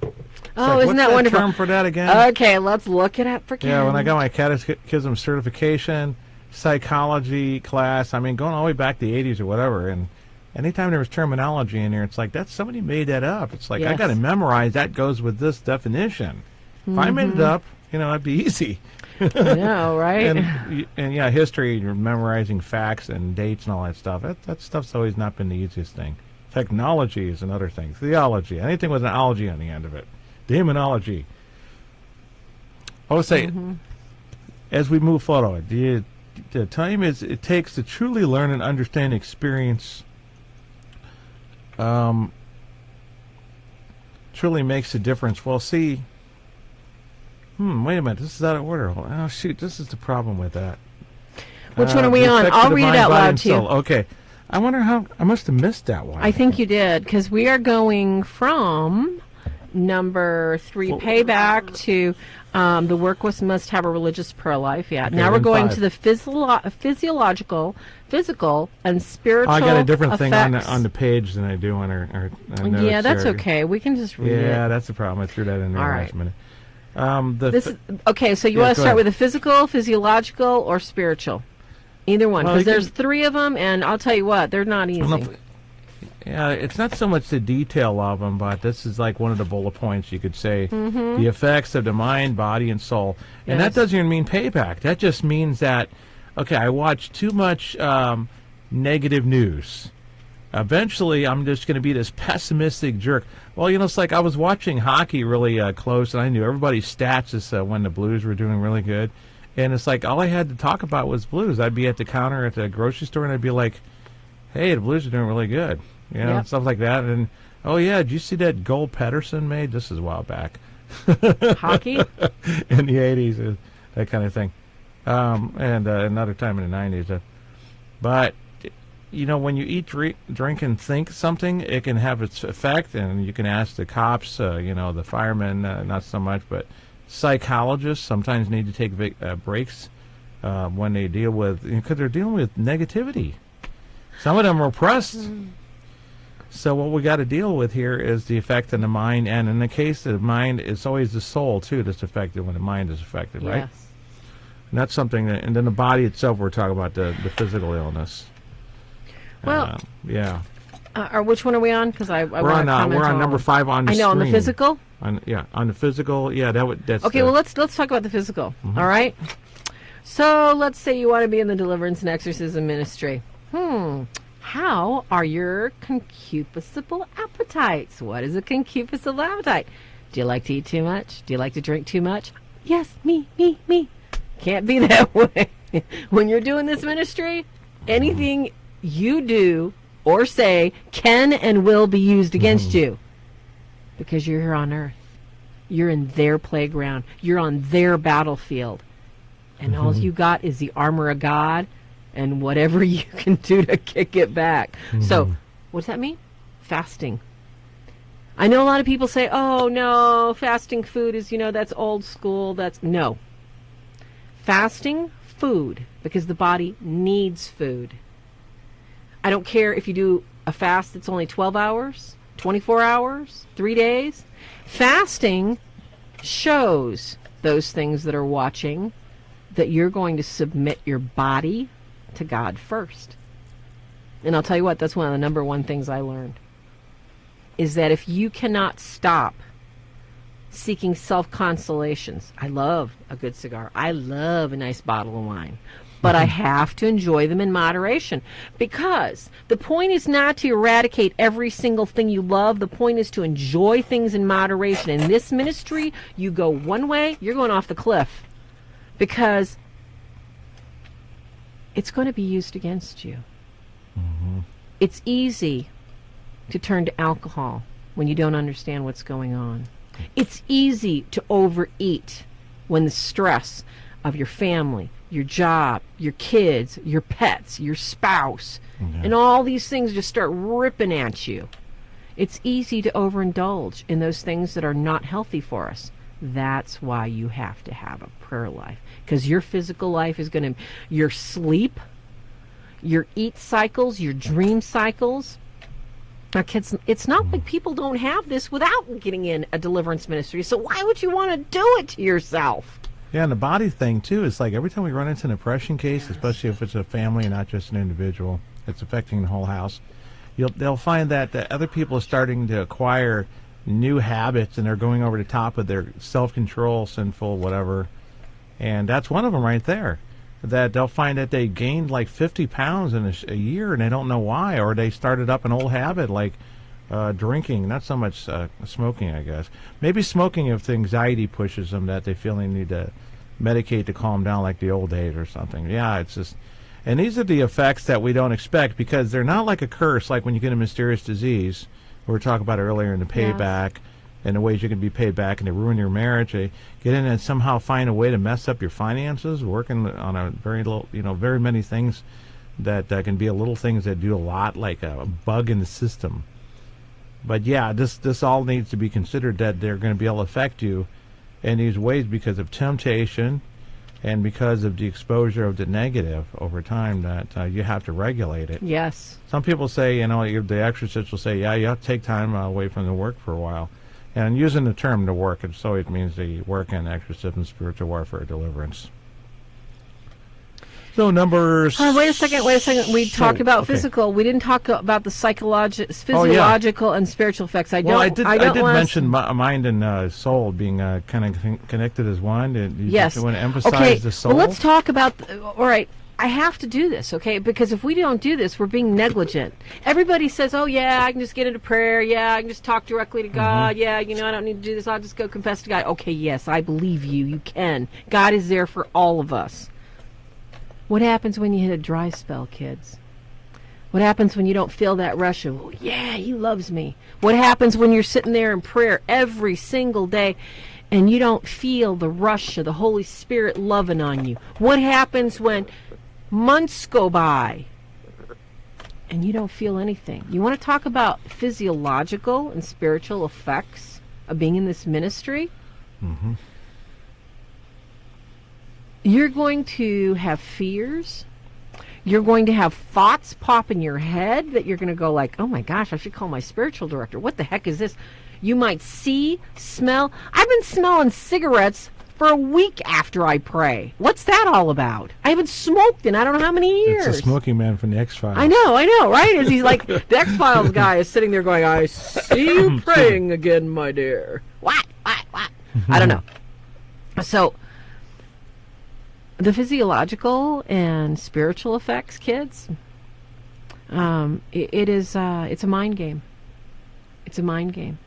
Oh, isn't that wonderful? Term for that again? Okay, let's look it up for Ken. Yeah, when I got my catechism certification. Psychology class, I mean, going all the way back to the 80s or whatever, and anytime there was terminology in there, it's like, somebody made that up. It's like, I got to memorize that goes with this definition. If I made it up, it'd be easy. I know, right? and yeah, history, you're memorizing facts and dates and all that stuff. That stuff's always not been the easiest thing. Technology is another thing. Theology, anything with an ology on the end of it. Demonology. I would say, as we move forward, the time it takes to truly learn and understand experience truly makes a difference. Well, see, wait a minute, this is out of order. Oh, shoot, this is the problem with that. Which one are we on? I'll read it out loud to you. Okay. I wonder how, I must have missed that one. I think you did, because we are going from number 3, payback, to the work must have a religious prayer life. Yeah. Okay, now we're going 5. To the physiological, physical, and spiritual. I got a different effects. Thing on the page than I do on our notes. Yeah, that's okay. We can just read it. Yeah, that's the problem. I threw that in there last minute. Okay, so you want to start with the physical, physiological, or spiritual? Either one, because there's 3 of them, and I'll tell you what, they're not easy. Yeah, it's not so much the detail of them, but this is like one of the bullet points, you could say. The effects of the mind, body, and soul. And that doesn't even mean payback. That just means that, okay, I watched too much negative news. Eventually, I'm just going to be this pessimistic jerk. Well, it's like I was watching hockey really close, and I knew everybody's stats is when the Blues were doing really good. And it's like all I had to talk about was Blues. I'd be at the counter at the grocery store, and I'd be like, hey, the Blues are doing really good. Stuff like that. And, oh, yeah, did you see that goal Pedersen made? This is a while back. Hockey? In the 80s, that kind of thing. And another time in the 90s. But... when you eat, drink, and think something, it can have its effect, and you can ask the cops, the firemen, not so much, but psychologists sometimes need to take breaks when they deal with, because they're dealing with negativity. Some of them are oppressed. So what we got to deal with here is the effect on the mind, and in the case of the mind, it's always the soul, too, that's affected when the mind is affected, right? Yes. And that's something that, and then the body itself, we're talking about the physical illness. Well, yeah. Which one are we on? Because I we're on number 5 on the screen. I know, on the physical. On the physical. Yeah, that's okay. Well, let's talk about the physical. Mm-hmm. All right. So let's say you want to be in the Deliverance and Exorcism ministry. How are your concupiscible appetites? What is a concupiscible appetite? Do you like to eat too much? Do you like to drink too much? Yes, me. Can't be that way. When you're doing this ministry, anything you do or say can and will be used against you, because you're here on earth. You're in their playground. You're on their battlefield. And all you got is the armor of God and whatever you can do to kick it back. So what does that mean? Fasting. I know a lot of people say, oh, no, fasting food is, that's old school. No. Fasting food, because the body needs food. I don't care if you do a fast that's only 12 hours, 24 hours, 3 days. Fasting shows those things that are watching that you're going to submit your body to God first. And I'll tell you what, that's one of the number one things I learned, is that if you cannot stop seeking self-consolations, I love a good cigar, I love a nice bottle of wine, but I have to enjoy them in moderation, because the point is not to eradicate every single thing you love. The point is to enjoy things in moderation. In this ministry, you go one way, you're going off the cliff, because it's going to be used against you. It's easy to turn to alcohol when you don't understand what's going on. It's easy to overeat when the stress of your family, your job, your kids, your pets, your spouse, and all these things just start ripping at you. It's easy to overindulge in those things that are not healthy for us. That's why you have to have a prayer life, because your physical life is going to, your sleep, your eat cycles, your dream cycles. Now, kids, it's not like people don't have this without getting in a deliverance ministry. So why would you want to do it to yourself? Yeah, and the body thing, too, is like every time we run into an oppression case, especially if it's a family and not just an individual, it's affecting the whole house, they'll find that other people are starting to acquire new habits, and they're going over the top of their self-control, sinful, whatever. And that's one of them right there. That they'll find that they gained like 50 pounds in a year, and they don't know why, or they started up an old habit like drinking, not so much smoking, I guess. Maybe smoking if the anxiety pushes them, that they feel they need to medicate to calm down like the old days or something. Yeah, it's just, and these are the effects that we don't expect, because they're not like a curse, like when you get a mysterious disease, we were talking about earlier in the payback, and the ways you can be paid back, and they ruin your marriage. They get in and somehow find a way to mess up your finances, working on a very little, very many things that can be a little things that do a lot, like a bug in the system. But yeah, this all needs to be considered, that they're going to be able to affect you in these ways because of temptation and because of the exposure of the negative over time, that you have to regulate it. Yes. Some people say, the exorcist will say, yeah, you have to take time away from the work for a while. And using the term "to work," it always means the work in exorcism, spiritual warfare, deliverance. So numbers. Wait a second. We talked about physical. We didn't talk about the physiological and spiritual effects. I did mention mind and soul being kind of connected as one. Yes. You want to emphasize the soul? Well, let's talk about. All right. I have to do this, okay? Because if we don't do this, we're being negligent. Everybody says, oh, yeah, I can just get into prayer. Yeah, I can just talk directly to God. Yeah, I don't need to do this. I'll just go confess to God. Okay, yes, I believe you. You can. God is there for all of us. What happens when you hit a dry spell, kids? What happens when you don't feel that rush of, oh, yeah, he loves me? What happens when you're sitting there in prayer every single day and you don't feel the rush of the Holy Spirit loving on you? What happens when months go by and you don't feel anything? You want to talk about physiological and spiritual effects of being in this ministry? Mm-hmm. You're going to have fears. You're going to have thoughts pop in your head that you're going to go like, oh my gosh, I should call my spiritual director. What the heck is this? You might see, smell. I've been smelling cigarettes for a week after I pray. What's that all about? I haven't smoked in I don't know how many years. It's the smoking man from the X-Files. I know, right? As he's like, the X-Files guy is sitting there going, I see you praying again, my dear. What? I don't know. So, the physiological and spiritual effects, kids, it's a mind game. It's a mind game.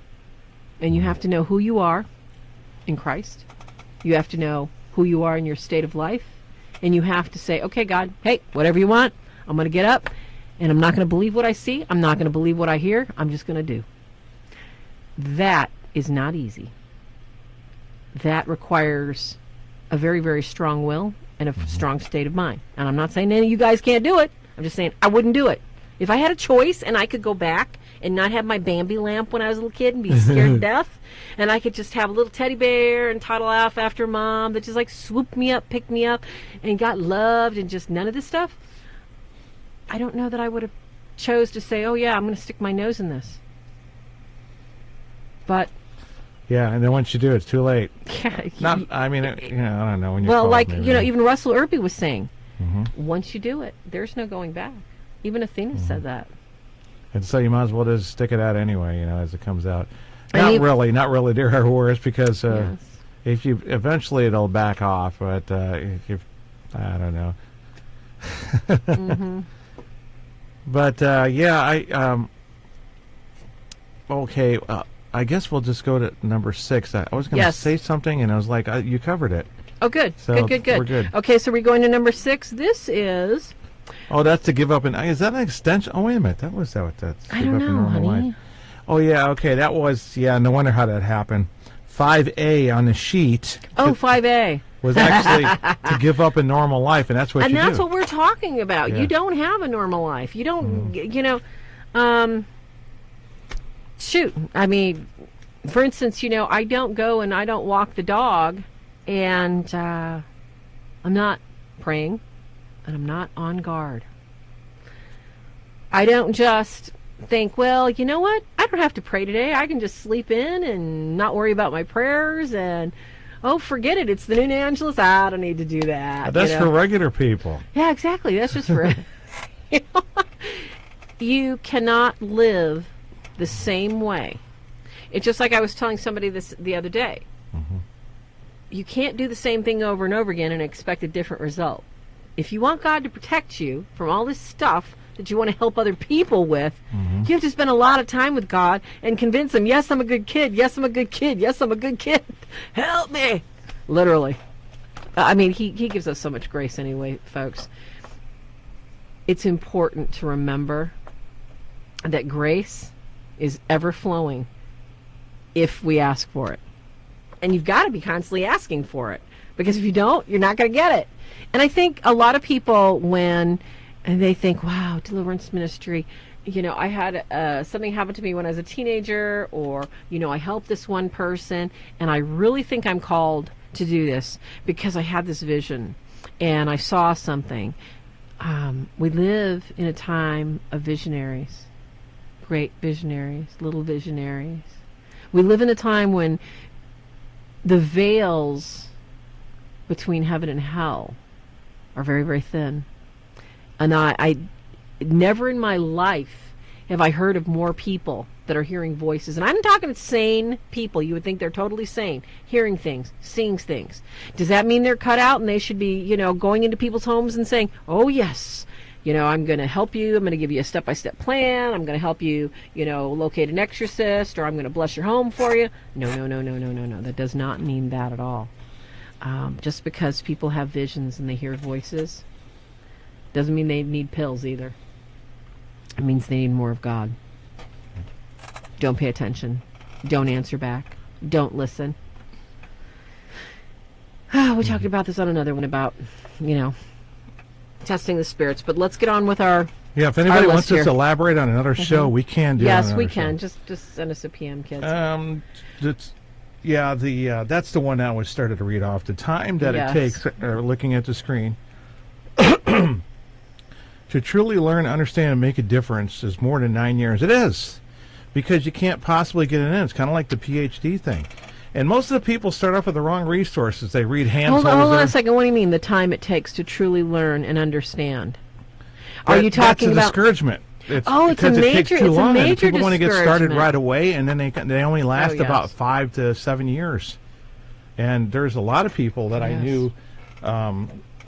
And you have to know who you are in Christ. You have to know who you are in your state of life. And you have to say, okay, God, hey, whatever you want, I'm going to get up. And I'm not going to believe what I see. I'm not going to believe what I hear. I'm just going to do. That is not easy. That requires a very, very strong will and a strong state of mind. And I'm not saying any of you guys can't do it. I'm just saying I wouldn't do it. If I had a choice and I could go back and not have my Bambi lamp when I was a little kid and be scared to death, and I could just have a little teddy bear and toddle off after mom that just like swooped me up, picked me up, and got loved and just none of this stuff, I don't know that I would have chose to say, oh yeah, I'm going to stick my nose in this. But yeah, and then once you do, it's too late. Yeah, I don't know when you're. Well, like even Russell Irby was saying, once you do it, there's no going back. Even Athena said that. And so you might as well just stick it out anyway, as it comes out. Not really, dear our worst, because yes. if you eventually it'll back off, but if I don't know. But okay. I guess we'll just go to number 6. I was going to say something, and I was like, you covered it. Oh, good. So Good. We're good. Okay, so we're going to number 6. This is... Oh, that's to give up. Is that an extension? Oh, wait a minute. That's I don't know, honey. Life. Oh, yeah, okay. That was, no wonder how that happened. 5A on the sheet. Oh, 5A. Was actually to give up a normal life, and that's what you do. And that's what we're talking about. Yeah. You don't have a normal life. You don't, shoot. I mean, for instance, I don't go and I don't walk the dog, and I'm not praying, and I'm not on guard. I don't just think, well, you know what? I don't have to pray today. I can just sleep in and not worry about my prayers, and oh, forget it. It's the noon Angelus. I don't need to do that. That's for regular people. Yeah, exactly. That's just for... You cannot live the same way. It's just like I was telling somebody this the other day. You can't do the same thing over and over again and expect a different result. If you want God to protect you from all this stuff that you want to help other people with, you have to spend a lot of time with God and convince him, yes, I'm a good kid. Yes, I'm a good kid. Yes, I'm a good kid. Help me. Literally. I mean, he gives us so much grace anyway, folks. It's important to remember that grace is ever flowing if we ask for it. And you've got to be constantly asking for it, because if you don't, you're not going to get it. And I think a lot of people, when they think, wow, deliverance ministry, I had something happen to me when I was a teenager, or, I helped this one person, and I really think I'm called to do this because I had this vision and I saw something. We live in a time of visionaries, great visionaries, little visionaries. We live in a time when the veils between heaven and hell are very, very thin. And I never in my life have I heard of more people that are hearing voices. And I'm talking sane people. You would think they're totally sane, hearing things, seeing things. Does that mean they're cut out and they should be, going into people's homes and saying, oh, yes, I'm going to help you. I'm going to give you a step-by-step plan. I'm going to help you, locate an exorcist, or I'm going to bless your home for you. No. That does not mean that at all. Just because people have visions and they hear voices doesn't mean they need pills either. It means they need more of God. Don't pay attention. Don't answer back. Don't listen. We talked about this on another one about, testing the spirits. But let's get on with our Yeah, if anybody wants us to elaborate on another show, we can do it. Yes, we can. Just send us a PM, kids. That's the one that was started to read off. The time that it takes, looking at the screen, to truly learn, understand, and make a difference is more than 9 years. It is. Because you can't possibly get it in. It's kind of like the PhD thing. And most of the people start off with the wrong resources. They read Hold on a second. What do you mean, the time it takes to truly learn and understand? Are you talking about... That's a discouragement. It's a major discouragement. People want to get started right away, and then they only last about 5 to 7 years. And there's a lot of people that I knew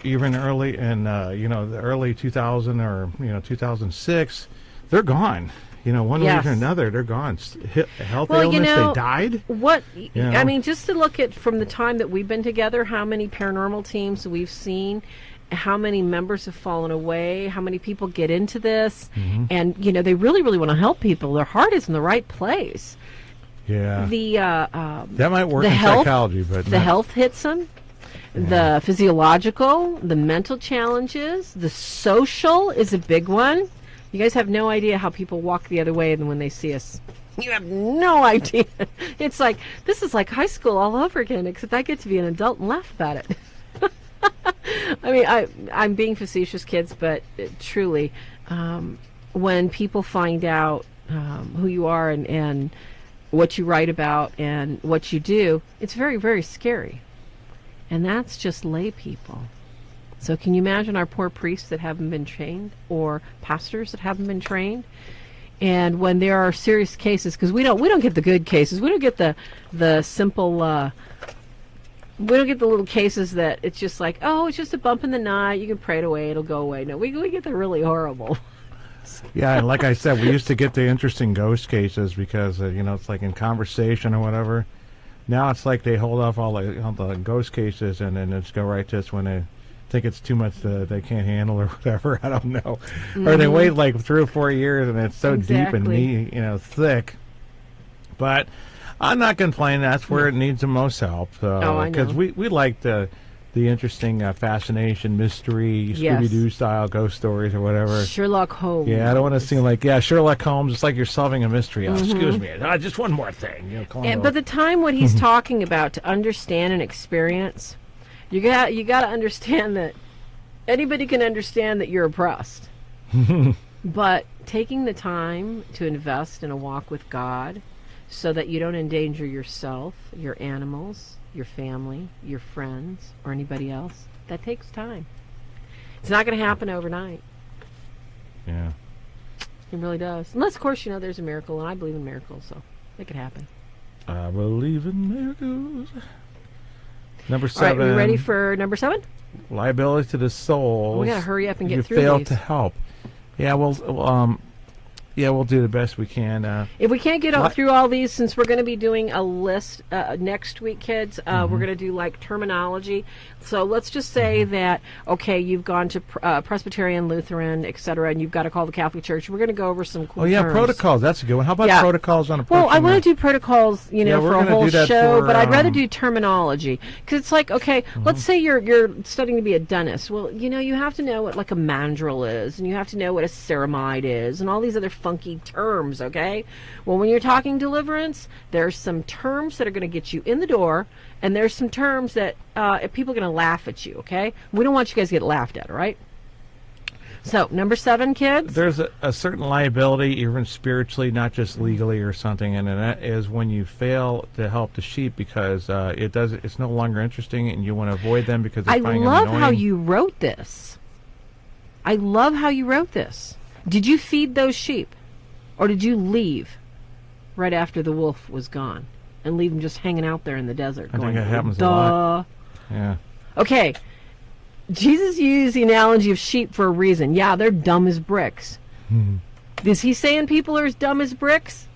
even early in the early 2000 or 2006, they're gone. One reason or another, they're gone. Health illness, they died. I mean, just to look at from the time that we've been together, how many paranormal teams we've seen, how many members have fallen away, how many people get into this, and they really, really want to help people. Their heart is in the right place. Yeah. That might work in psychology, but the health hits them. The physiological, the mental challenges, the social is a big one. You guys have no idea how people walk the other way when they see us. You have no idea. It's like, this is like high school all over again, except I get to be an adult and laugh about it. I mean, I'm being facetious, kids, but truly, when people find out who you are and what you write about and what you do, it's very, very scary. And that's just lay people. So can you imagine our poor priests that haven't been trained, or pastors that haven't been trained? And when there are serious cases, because we don't get the good cases, we don't get the simple, we don't get the little cases that it's just like, oh, it's just a bump in the night, you can pray it away, it'll go away. No, we get the really horrible. Yeah, and like I said, we used to get the interesting ghost cases because it's like in conversation or whatever. Now it's like they hold off all the ghost cases and then just go right to us when they think it's too much they can't handle or whatever. I don't know. Or they wait like 3 or 4 years and it's so deep and thick. But I'm not complaining. That's where it needs the most help. Because we like the interesting fascination, mystery, Scooby-Doo style ghost stories or whatever. Sherlock Holmes. Yeah, I don't want to seem like, Sherlock Holmes, it's like you're solving a mystery. Excuse me, just one more thing. But the time what he's talking about to understand and experience, you got to understand that anybody can understand that you're oppressed. But taking the time to invest in a walk with God so that you don't endanger yourself, your animals, your family, your friends, or anybody else, that takes time. It's not going to happen overnight. Yeah. It really does. Unless, of course, there's a miracle, and I believe in miracles, so it could happen. I believe in miracles. Number 7. All right, are you ready for number 7? Liability to the soul. We got to hurry up and get through these. You failed to help. Yeah, we'll do the best we can. If we can't get through all these, since we're going to be doing a list next week, kids, we're going to do like terminology. So let's just say that, okay, you've gone to Presbyterian, Lutheran, etc., and you've got to call the Catholic Church. We're going to go over some cool terms. Protocols. That's a good one. How about protocols on a person? Well, I want to do protocols, for a whole show, but I'd rather do terminology. Because it's like, okay, let's say you're studying to be a dentist. Well, you have to know what like a mandrel is, and you have to know what a ceramide is, and all these other funky terms, okay? Well, when you're talking deliverance, there's some terms that are going to get you in the door, and there's some terms that people are going to laugh at you, okay? We don't want you guys to get laughed at, all right? So, number 7, kids? There's a certain liability, even spiritually, not just legally or something, and that is when you fail to help the sheep because it's no longer interesting, and you want to avoid them because they're finding them annoying. I love how you wrote this. I love how you wrote this. Did you feed those sheep? Or did you leave? right after the wolf was gone and leave them just hanging out there in the desert. I going, think it happens duh. a lot. Yeah. Okay, Jesus used the analogy of sheep for a reason. Yeah, they're dumb as bricks. Is he saying people are as dumb as bricks?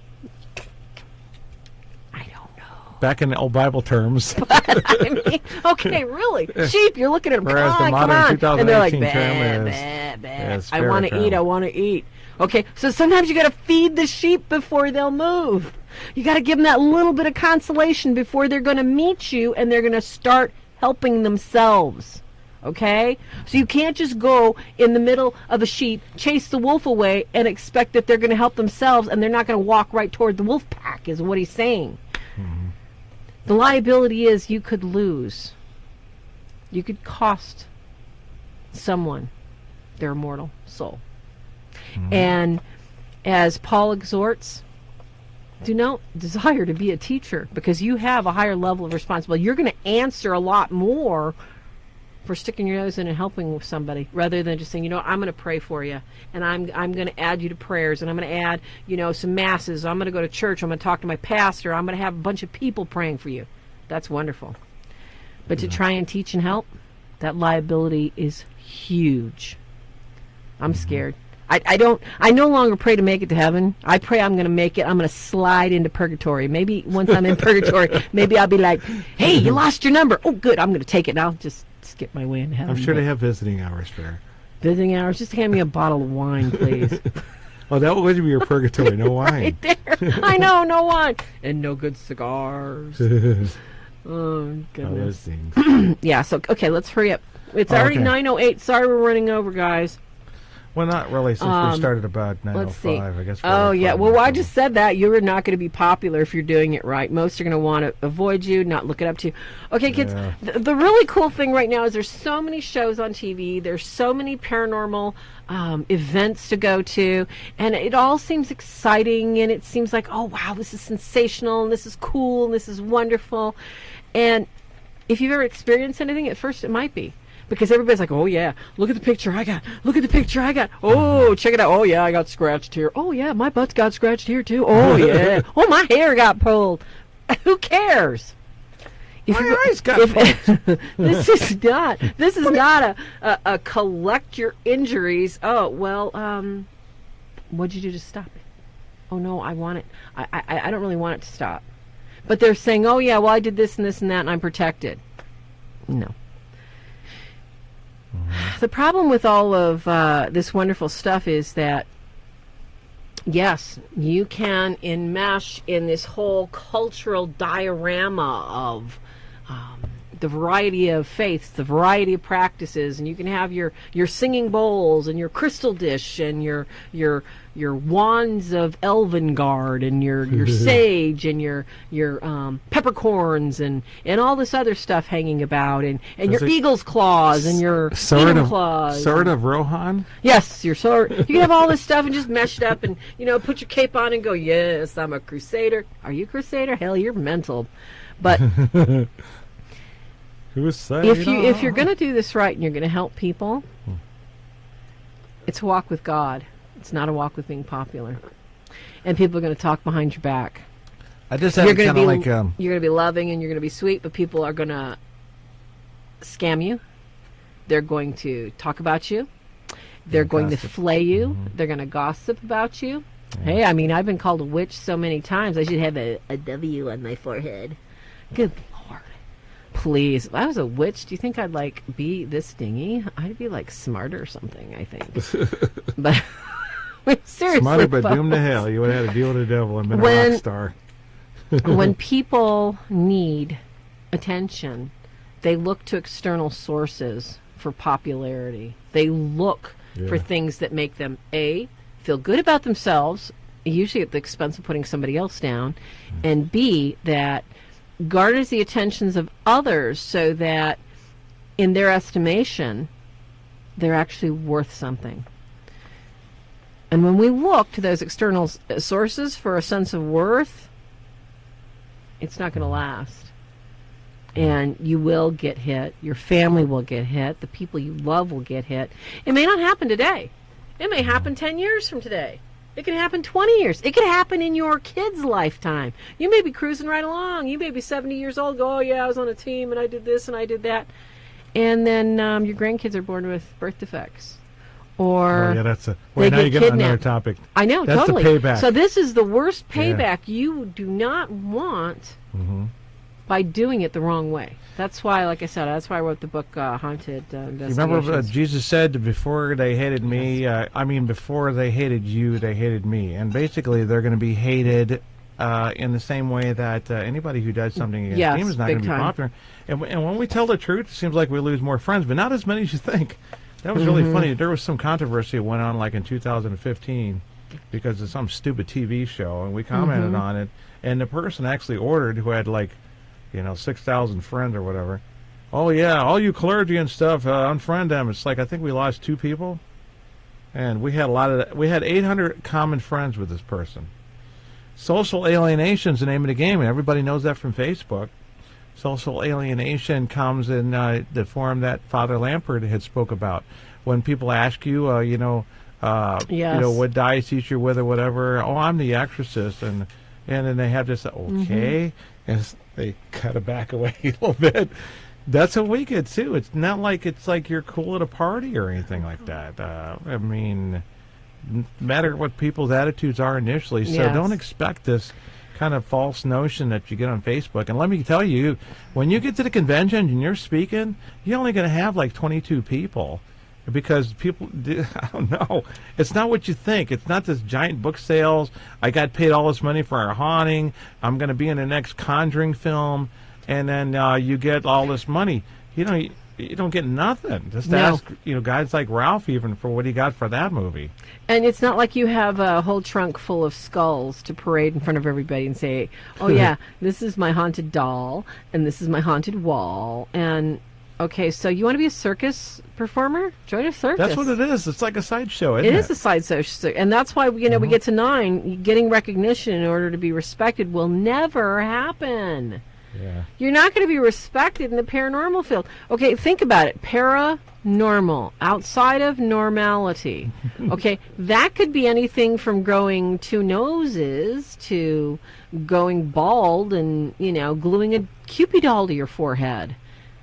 I don't know. Back in the old Bible terms. I mean, okay, really. Sheep, you're looking at them, Whereas come the on, modern come on. And they're like, 2018 term bah, is- bah, is bah. I want to feral eat, term. I want to eat. Okay, so sometimes you got to feed the sheep before they'll move. You got to give them that little bit of consolation before they're going to meet you and they're going to start helping themselves. Okay? So you can't just go in the middle of a sheep, chase the wolf away, and expect that they're going to help themselves and they're not going to walk right toward the wolf pack, is what he's saying. Mm-hmm. The liability is you could lose. You could cost someone their immortal soul. Mm-hmm. And as Paul exhorts, do not desire to be a teacher because you have a higher level of responsibility. You're going to answer a lot more for sticking your nose in and helping with somebody rather than just saying, I'm going to pray for you and I'm going to add you to prayers and I'm going to add, some masses. I'm going to go to church. I'm going to talk to my pastor. I'm going to have a bunch of people praying for you. That's wonderful. But to try and teach and help, that liability is huge. I'm scared. I no longer pray to make it to heaven. I pray I'm going to make it. I'm going to slide into purgatory. Maybe once I'm in purgatory, maybe I'll be like, hey, you lost your number. Oh, good. I'm going to take it. And I'll just skip my way into heaven. I'm sure they have visiting hours there. Visiting hours? Just hand me a bottle of wine, please. Oh, that would be your purgatory. No wine. Right there. I know, no wine. And no good cigars. Oh, goodness. Yeah, so, okay, let's hurry up. It's already 9:08. Sorry we're running over, guys. Well, not really, since we started about 9:05. I guess. Oh, yeah. Well, I just said that. You're not going to be popular if you're doing it right. Most are going to want to avoid you, not look it up to you. Okay, kids, the really cool thing right now is there's so many shows on TV. There's so many paranormal events to go to. And it all seems exciting. And it seems like, oh, wow, this is sensational. And this is cool. And this is wonderful. And if you've ever experienced anything, at first it might be. Because everybody's like, oh, yeah, look at the picture I got. Look at the picture I got. Oh, check it out. Oh, yeah, I got scratched here. Oh, yeah, my butt's got scratched here, too. Oh, yeah. Oh, my hair got pulled. Who cares? If my eyes got pulled. This is not a collect your injuries. Oh, well, what'd you do to stop it? Oh, no, I want it. I don't really want it to stop. But they're saying, oh, yeah, well, I did this and this and that, and I'm protected. No. The problem with all of this wonderful stuff is that, yes, you can enmesh in this whole cultural diorama of the variety of faiths, the variety of practices, and you can have your singing bowls and your crystal dish and your wands of Elvengard and your sage and your peppercorns and all this other stuff hanging about and your eagle's claws and your sword claws. Sword of Rohan? Yes, your sword. You can have all this stuff and just mesh it up and put your cape on and go, yes, I'm a crusader. Are you a crusader? Hell, you're mental. But if you're going to do this right and you're going to help people, it's a walk with God. It's not a walk with being popular. And people are going to talk behind your back. I just have kind of like... You're going to be loving and you're going to be sweet, but people are going to scam you. They're going to talk about you. They're going to flay you. Mm-hmm. They're going to gossip about you. Yeah. Hey, I mean, I've been called a witch so many times. I should have a W on my forehead. Good Lord. Please. If I was a witch, do you think I'd, be this dingy? I'd be, smarter or something, I think. But... seriously, smarter but doomed to hell. You would have had to deal with the devil and been a rock star. When people need attention, they look to external sources for popularity. They look for things that make them, A, feel good about themselves, usually at the expense of putting somebody else down, and B, that garners the attentions of others so that, in their estimation, they're actually worth something. And when we look to those external sources for a sense of worth, it's not going to last. And you will get hit. Your family will get hit. The people you love will get hit. It may not happen today. It may happen 10 years from today. It could happen 20 years. It could happen in your kid's lifetime. You may be cruising right along. You may be 70 years old. Go, oh, yeah, I was on a team, and I did this, and I did that. And then your grandkids are born with birth defects. Or oh, yeah, that's a... Well, now you get another topic. I know, that's totally. The payback. So this is the worst payback you do not want by doing it the wrong way. That's why, like I said, that's why I wrote the book Haunted Investigations. You remember Jesus said, before they hated me, before they hated you, they hated me. And basically, they're going to be hated in the same way that anybody who does something against him is not going to be popular. And when we tell the truth, it seems like we lose more friends, but not as many as you think. That was really funny. There was some controversy that went on like in 2015 because of some stupid TV show, and we commented on it. And the person actually ordered, who had like, 6,000 friends or whatever. Oh yeah, all you clergy and stuff, unfriend them. It's like I think we lost 2 people, and we had a lot of that. We had 800 common friends with this person. Social alienation is the name of the game, and everybody knows that from Facebook. Social alienation comes in the form that Father Lampert had spoke about. When people ask you, what diocese you're with or whatever, oh, I'm the exorcist, and then they have this, okay, and they cut it back away a little bit. That's what we get too. It's not like it's like you're cool at a party or anything like that. I mean, no matter what people's attitudes are initially, so don't expect this kind of false notion that you get on Facebook. And let me tell you, when you get to the convention and you're speaking, you're only going to have like 22 people, because people, I don't know, it's not what you think. It's not this giant book sales. I got paid all this money for our haunting. I'm going to be in the next Conjuring film, and then you get all this money. You don't get nothing. Just ask, guys like Ralph even for what he got for that movie. And it's not like you have a whole trunk full of skulls to parade in front of everybody and say, oh yeah, this is my haunted doll, and this is my haunted wall. And, okay, so you want to be a circus performer? Join a circus. That's what it is. It's like a sideshow, isn't it? It is a sideshow. And that's why, we get to 9. Getting recognition in order to be respected will never happen. Yeah. You're not going to be respected in the paranormal field. Okay, think about it. Paranormal, outside of normality. Okay, that could be anything from growing 2 noses to going bald and, gluing a Cupid doll to your forehead.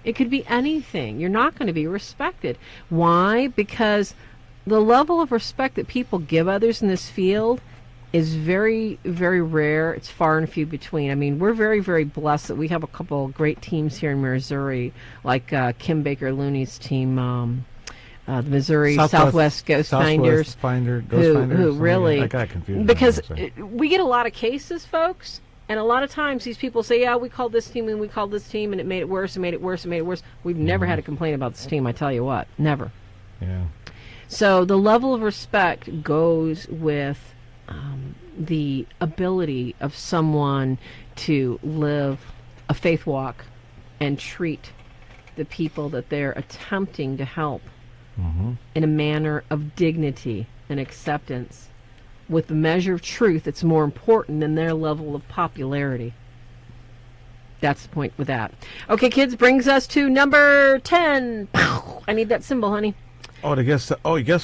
It could be anything. You're not going to be respected. Why? Because the level of respect that people give others in this field is very, very rare. It's far and few between. I mean, we're very, very blessed that we have a couple of great teams here in Missouri, like Kim Baker-Looney's team, the Missouri Southwest Ghost Finders. Who really... I got confused. Because we get a lot of cases, folks, and a lot of times these people say, yeah, we called this team and we called this team, and it made it worse and made it worse and made it worse. We've never had a complaint about this team, I tell you what. Never. Yeah. So the level of respect goes with the ability of someone to live a faith walk and treat the people that they're attempting to help in a manner of dignity and acceptance, with the measure of truth that's more important than their level of popularity. That's the point with that. Okay, kids, brings us to number 10. I need that symbol, honey. Guess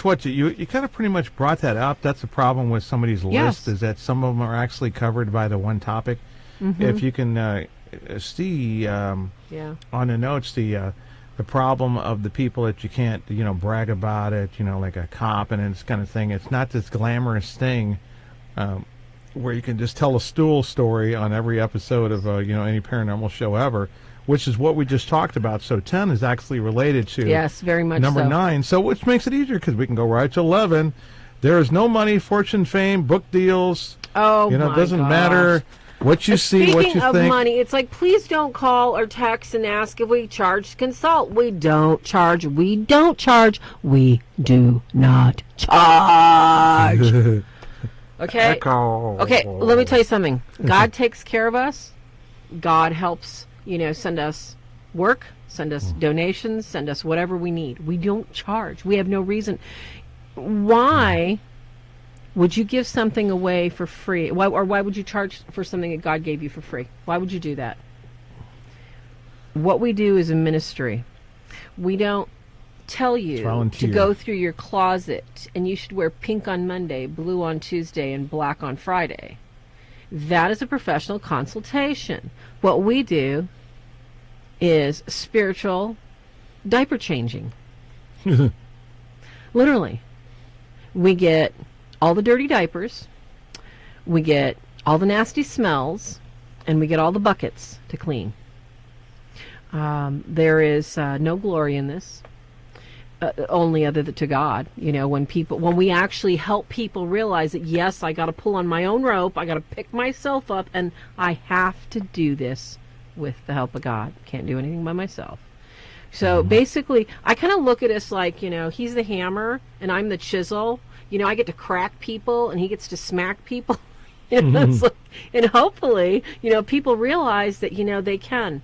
what? You kind of pretty much brought that up. That's the problem with somebody's list, is that some of them are actually covered by the one topic. If you can see on the notes the problem of the people that you can't brag about it, like a cop and this kind of thing. It's not this glamorous thing where you can just tell a stool story on every episode of any paranormal show ever, which is what we just talked about. So 10 is actually related to very much number 9. So which makes it easier because we can go right to 11. There is no money, fortune, fame, book deals. Oh, it doesn't matter what you see, what you think. Speaking of money, it's like, please don't call or text and ask if we charge to consult. We don't charge. We don't charge. We do not charge. Okay? Echo. Okay, let me tell you something. God takes care of us. God helps, send us work, send us donations, send us whatever we need. We don't charge. We have no reason. Why would you give something away for free? Why would you charge for something that God gave you for free? Why would you do that? What we do is a ministry. We don't tell you to volunteer. go through your closet and you should wear pink on Monday, blue on Tuesday, and black on Friday. That is a professional consultation. What we do is spiritual diaper changing. Literally. We get all the dirty diapers, we get all the nasty smells, and we get all the buckets to clean. There is no glory in this, only other than to God. You know, when we actually help people realize that, yes, I got to pull on my own rope, I got to pick myself up, and I have to do this with the help of God. Can't do anything by myself. So basically, I kind of look at us like, you know, he's the hammer and I'm the chisel. You know, I get to crack people and he gets to smack people. You know, it's like, and hopefully, you know, people realize that, you know, they can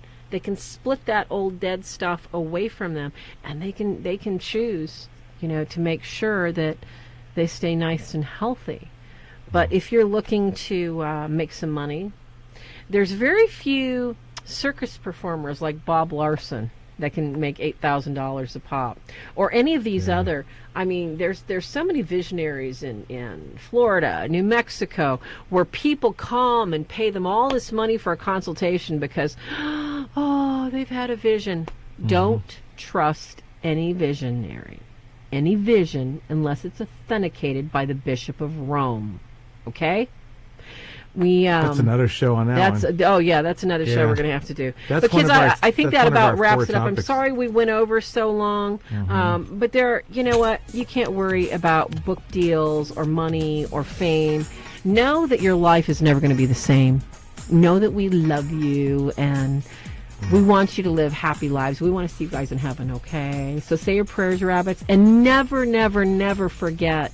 split that old dead stuff away from them, and they can choose, you know, to make sure that they stay nice and healthy. But if you're looking to make some money, there's very few circus performers like Bob Larson that can make $8,000 a pop, or any of these other. I mean, there's so many visionaries in Florida, New Mexico, where people come and pay them all this money for a consultation because, oh, they've had a vision. Don't trust any visionary, any vision, unless it's authenticated by the Bishop of Rome. Okay? That's another show on that one. Oh, yeah, that's another show we're going to have to do. That's but kids, I think that about wraps it up. Topics. I'm sorry we went over so long. But you know what? You can't worry about book deals or money or fame. Know that your life is never going to be the same. Know that we love you and we want you to live happy lives. We want to see you guys in heaven, okay? So say your prayers, rabbits, and never, never, never forget,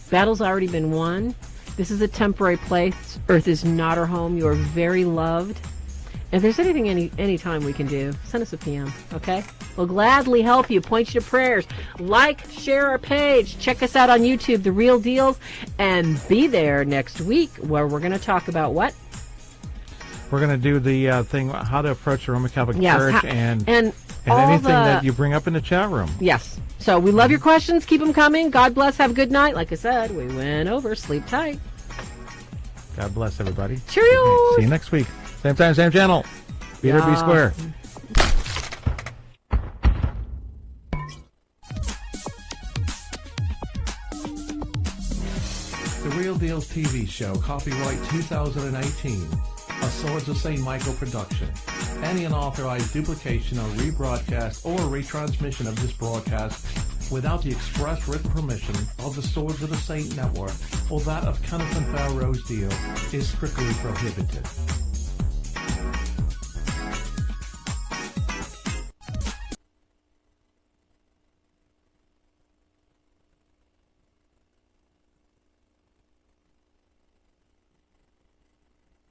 battle's already been won. This is a temporary place. Earth is not our home. You are very loved. If there's anything, any time we can do, send us a PM, okay? We'll gladly help you, point you to prayers. Like, share our page. Check us out on YouTube, The Real Deals. And be there next week where we're going to talk about what? We're going to do the thing, how to approach the Roman Catholic Church and anything that you bring up in the chat room. Yes. So we love your questions. Keep them coming. God bless. Have a good night. Like I said, we went over. Sleep tight. God bless everybody. Cheerio. See you next week. Same time, same channel. Be there, be square. The Real Deals TV show, copyright 2018. A Swords of St. Michael production. Any unauthorized duplication or rebroadcast or retransmission of this broadcast without the express written permission of the Swords of the Saint Network or that of Kenneth and Farah Deel is strictly prohibited.